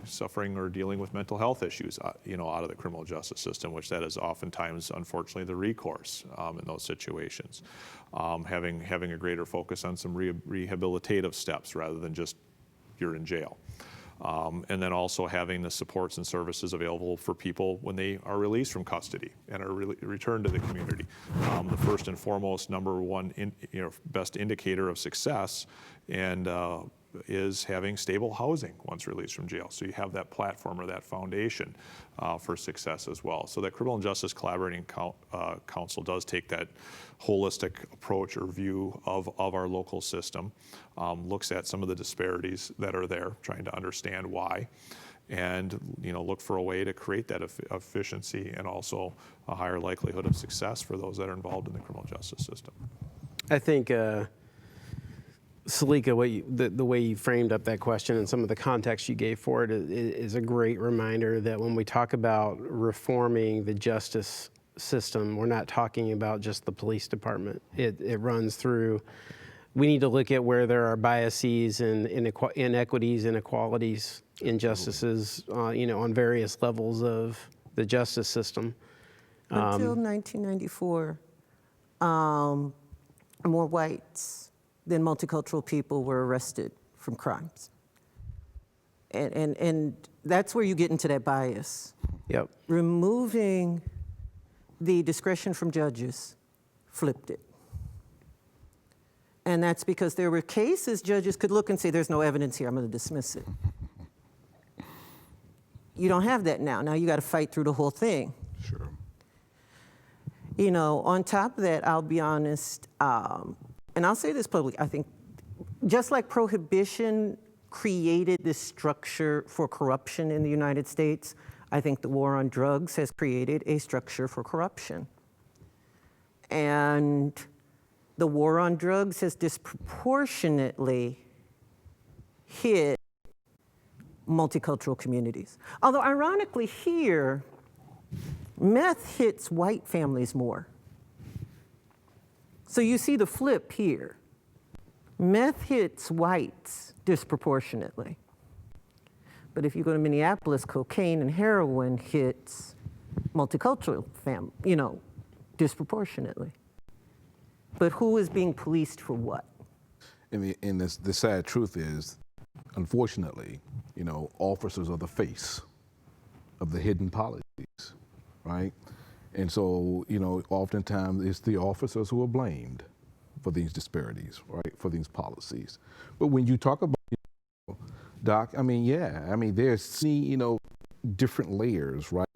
S5: suffering or dealing with mental health issues, out of the criminal justice system, which that is oftentimes, unfortunately, the recourse in those situations. Having a greater focus on some rehabilitative steps rather than just you're in jail. And then also having the supports and services available for people when they are released from custody and are returned to the community. The first and foremost, number one, best indicator of success and is having stable housing once released from jail. So you have that platform or that foundation for success as well. So that Criminal Justice Collaborating Council does take that holistic approach or view of our local system, looks at some of the disparities that are there, trying to understand why, and look for a way to create that efficiency and also a higher likelihood of success for those that are involved in the criminal justice system.
S1: I think, Selika, the way you framed up that question and some of the context you gave for it is a great reminder that when we talk about reforming the justice system, we're not talking about just the police department. It runs through. We need to look at where there are biases and inequities, inequalities, injustices, on various levels of the justice system.
S2: Until 1994, more whites than multicultural people were arrested from crimes. And that's where you get into that bias.
S1: Yep.
S2: Removing the discretion from judges flipped it. And that's because there were cases judges could look and say, there's no evidence here, I'm going to dismiss it. You don't have that now. Now you got to fight through the whole thing.
S3: Sure.
S2: On top of that, I'll be honest, and I'll say this publicly, I think just like prohibition created this structure for corruption in the United States, I think the war on drugs has created a structure for corruption. And the war on drugs has disproportionately hit multicultural communities. Although ironically here, meth hits white families more. So you see the flip here. Meth hits whites disproportionately. But if you go to Minneapolis, cocaine and heroin hits multicultural disproportionately. But who is being policed for what?
S3: And the sad truth is, unfortunately, officers are the face of the hidden policies, right? And so, oftentimes it's the officers who are blamed for these disparities, right, for these policies. But when you talk about, Doc, there's different layers, right,